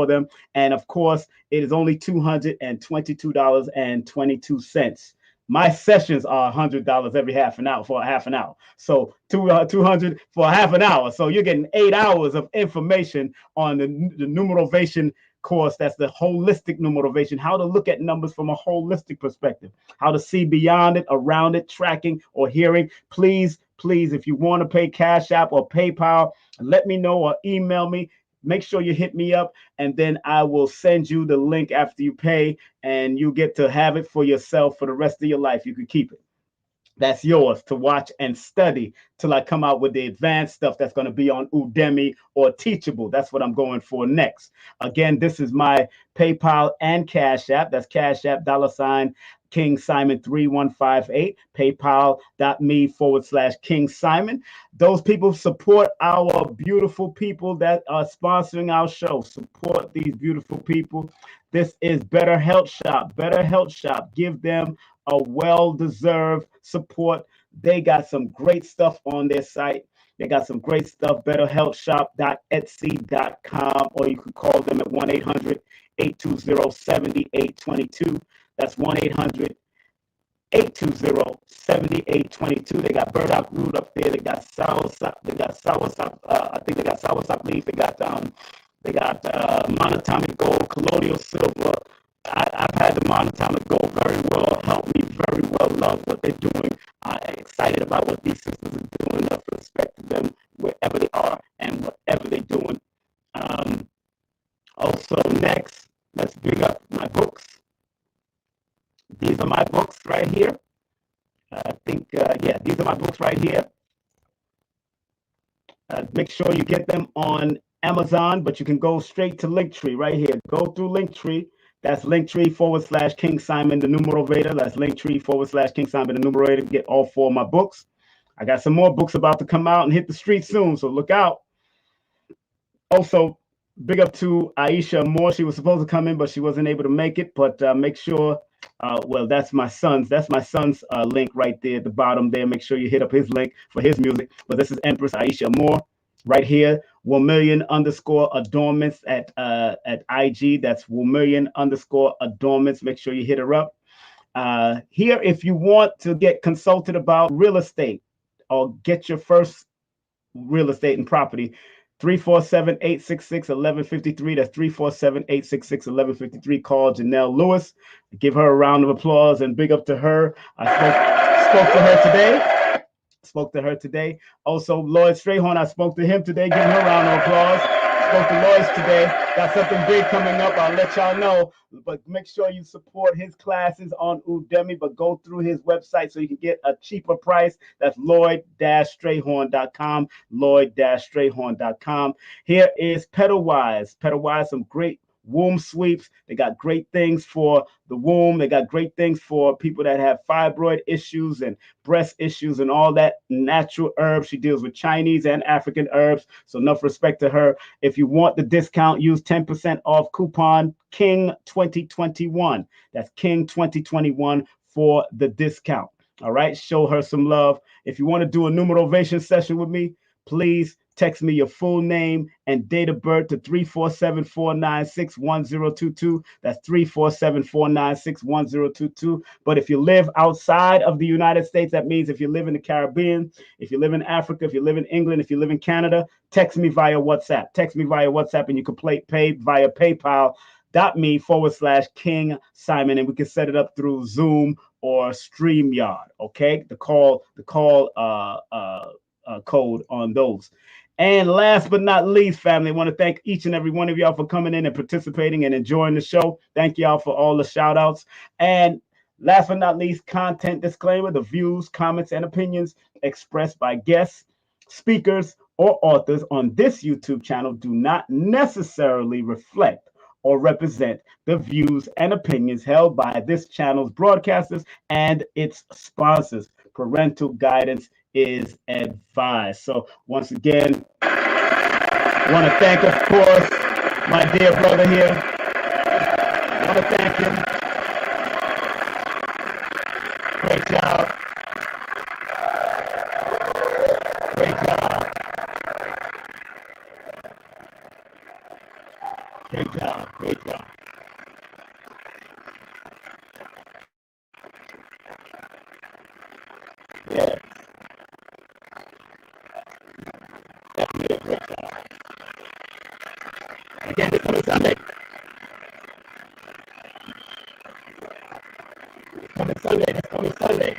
them. And of course, it is only $222.22. My sessions are $100 every half an hour for a half an hour. So $200 for a half an hour. So you're getting 8 hours of information on the Numerovation course. That's the holistic Numerovation, how to look at numbers from a holistic perspective, how to see beyond it, around it, tracking or hearing. Please, if you want to pay Cash App or PayPal, let me know or email me. Make sure you hit me up, and then I will send you the link after you pay, and you get to have it for yourself for the rest of your life. You can keep it. That's yours to watch and study till I come out with the advanced stuff that's going to be on Udemy or Teachable. That's what I'm going for next. Again, this is my PayPal and Cash App. That's Cash App, $King Simon 3158, paypal.me/King Simon. Those people support our beautiful people that are sponsoring our show. Support these beautiful people. This is Better Health Shop. Better Health Shop. Give them a well-deserved support. They got some great stuff on their site. They got some great stuff. BetterHealthShop.etsy.com, or you can call them at 1-800-820-7822. That's 1-800-820-7822. They got burdock root up there. They got soursop. I think they got soursop leaf. They got monatomic gold, colloidal silver. I've had the monatomic gold very well, helped me very well, love what they're doing. I'm excited about what these sisters are doing. Enough respect to them wherever they are and whatever they're doing. Also, next, let's big up my books. These are my books right here. I think, these are my books right here. Make sure you get them on Amazon, but you can go straight to Linktree right here. Go through Linktree. That's Linktree/King Simon the Numerovator. That's Linktree/King Simon the Numerator. Get all 4 of my books. I got some more books about to come out and hit the street soon, so look out. Also, big up to Aisha Moore. She was supposed to come in, but she wasn't able to make it. But make sure, that's my son's. That's my son's link right there at the bottom there. Make sure you hit up his link for his music. But this is Empress Aisha Moore right here. Womillion_adornments at IG. That's Womillion_adornments. Make sure you hit her up. Here, if you want to get consulted about real estate or get your first real estate and property, 347-866-1153. That's 347-866-1153. Call Janelle Lewis. Give her a round of applause and big up to her. I spoke to her today. Also, Lloyd Strayhorn, I spoke to him today. Give him a round of applause. Spoke to Lloyd today. Got something big coming up. I'll let y'all know. But make sure you support his classes on Udemy. But go through his website so you can get a cheaper price. That's Lloyd-Strayhorn.com. Lloyd-Strayhorn.com. Here is Pedalwise. Pedalwise, some great womb sweeps. They got great things for the womb. They got great things for people that have fibroid issues and breast issues and all that natural herbs. She deals with Chinese and African herbs. So enough respect to her. If you want the discount, use 10% off coupon King 2021. That's King 2021 for the discount. All right, show her some love. If you want to do a numerovation session with me, please text me your full name and date of birth to 347-496-1022. That's 347-496-1022. But if you live outside of the United States, that means if you live in the Caribbean, if you live in Africa, if you live in England, if you live in Canada, text me via WhatsApp. Text me via WhatsApp, and you can pay via PayPal.me/King Simon, and we can set it up through Zoom or StreamYard. Okay, the call code on those. And last but not least, family, I want to thank each and every one of y'all for coming in and participating and enjoying the show. Thank y'all for all the shout outs. And last but not least, content disclaimer: the views, comments, and opinions expressed by guests, speakers, or authors on this YouTube channel do not necessarily reflect or represent the views and opinions held by this channel's broadcasters and its sponsors. Parental guidance is advised. So once again, I want to thank, of course, my dear brother here. I want to thank him. Great job. Great job. Great job. Great job. Yeah. Definitely a great job. Again, this coming Sunday. This coming Sunday.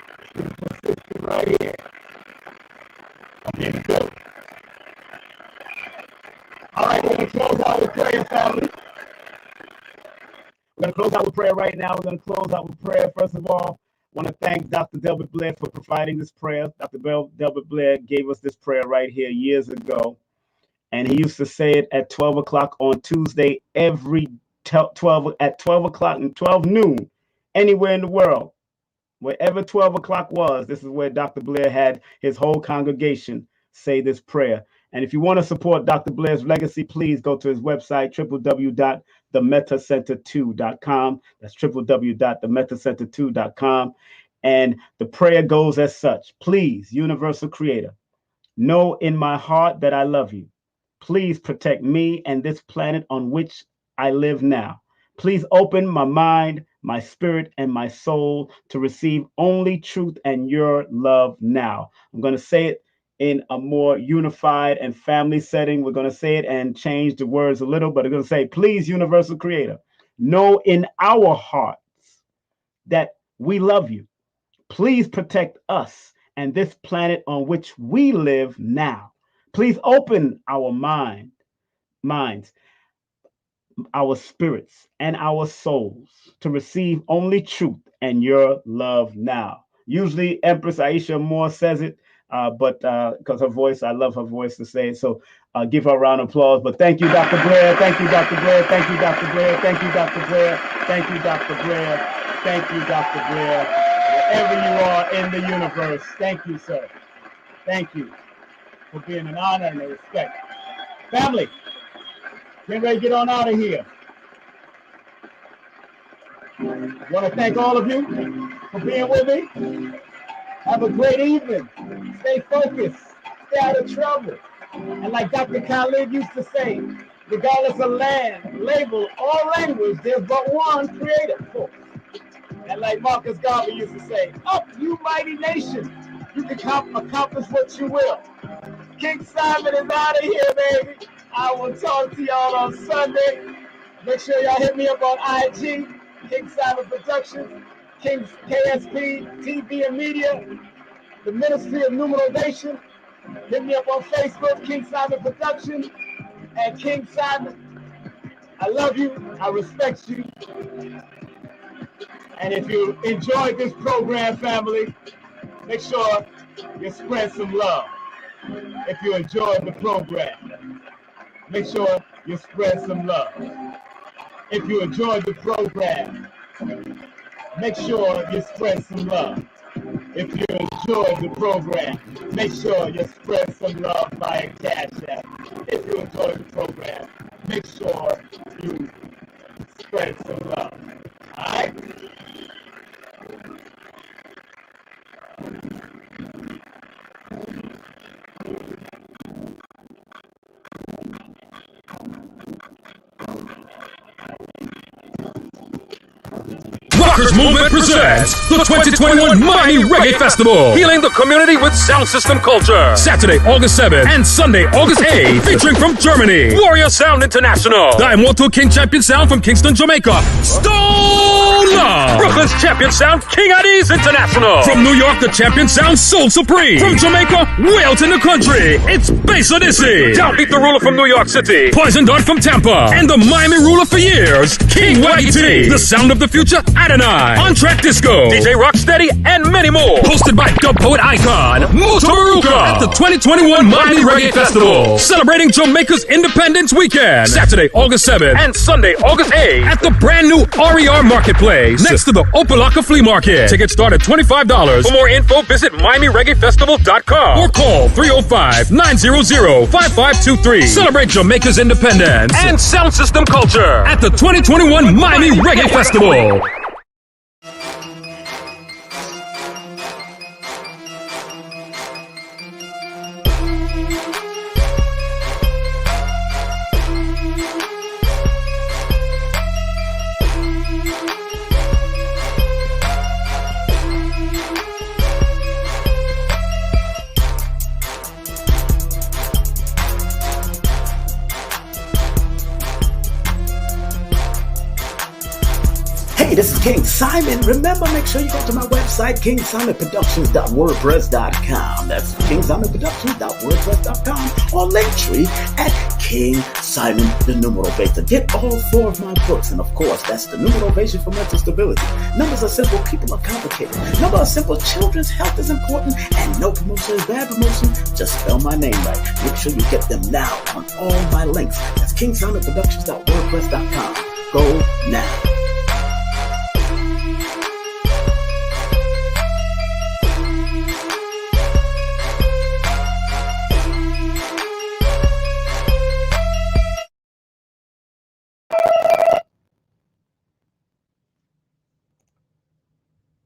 Right here. I'm here to go. All right, we're going to close out with prayer, family. We're going to close out with prayer right now. We're going to close out with prayer. First of all, I want to thank Dr. Delbert Blair for providing this prayer. Dr. Delbert Blair gave us this prayer right here years ago. And he used to say it at 12 o'clock on Tuesday, at 12 o'clock and 12 noon, anywhere in the world. Wherever 12 o'clock was, this is where Dr. Blair had his whole congregation say this prayer. And if you want to support Dr. Blair's legacy, please go to his website, www.themetacenter2.com. That's www.themetacenter2.com. And the prayer goes as such: please, Universal Creator, know in my heart that I love you. Please protect me and this planet on which I live now. Please open my mind, my spirit, and my soul to receive only truth and your love now. I'm going to say it in a more unified and family setting. We're going to say it and change the words a little, but I'm going to say, please, Universal Creator, know in our hearts that we love you. Please protect us and this planet on which we live now. Please open our minds, our spirits, and our souls to receive only truth and your love now. Usually Empress Aisha Moore says it, but because her voice, I love her voice to say it. So give her a round of applause. But thank you, Dr. Blair. Thank you, Dr. Blair. Thank you, Dr. Blair. Thank you, Dr. Blair. Thank you, Dr. Blair. Thank you, Dr. Blair. Wherever you are in the universe, thank you, sir. Thank you for being an honor and a respect. Family, get ready to get on out of here. I want to thank all of you for being with me. Have a great evening. Stay focused. Stay out of trouble. And like Dr. Khalid used to say, regardless of land, label, or language, there's but one creator force. And like Marcus Garvey used to say, up you mighty nation, you can accomplish what you will. King Simon is out of here, baby. I will talk to y'all on Sunday. Make sure y'all hit me up on IG, King Simon Productions, King K.S.P, TV and Media, the Ministry of Numerovation. Hit me up on Facebook, King Simon Productions, and King Simon. I love you. I respect you. And if you enjoyed this program, family, make sure you spread some love. If you enjoyed the program, make sure you spread some love. If you enjoyed the program, make sure you spread some love. If you enjoyed the program, make sure you spread some love via Cash App. If you enjoyed the program, make sure you spread some love. All right? Rockers Movement presents the 2021 Miami Reggae Festival, healing the community with sound system culture. Saturday, August 7th and Sunday, August 8th, featuring from Germany, Warrior Sound International, the Immortal King Champion Sound from Kingston, Jamaica, Stone Love, Brooklyn's Champion Sound, King Addies International, from New York, the Champion Sound, Soul Supreme, from Jamaica, Wales in the country, it's Bass Odyssey, Downbeat the Ruler from New York City, Poison Dart from Tampa, and the Miami Ruler for years, King Waggy T, the Sound of the Future, Adonai, On Track Disco, DJ Rocksteady, and many more. Hosted by dub poet icon Musa Maruka at the 2021 Miami Reggae Festival, celebrating Jamaica's Independence Weekend. Saturday, August 7th and Sunday, August 8th at the brand new RER Marketplace next to the Opalaka Flea Market. Tickets start at $25. For more info, visit MiamiReggaeFestival.com or call 305-900-5523. Celebrate Jamaica's independence and sound system culture at the 2021 Miami Reggae Festival. Hey, this is King Simon. Remember, make sure you go to my website, KingSimonProductions.wordpress.com. That's KingSimonProductions.wordpress.com or Linktree at King Simon the Numerovation. Get all 4 of my books, and of course, that's the Numerovation for mental stability. Numbers are simple, people are complicated. Numbers are simple, children's health is important, and no promotion is bad promotion. Just spell my name right. Make sure you get them now on all my links. That's KingSimonProductions.wordpress.com. Go now.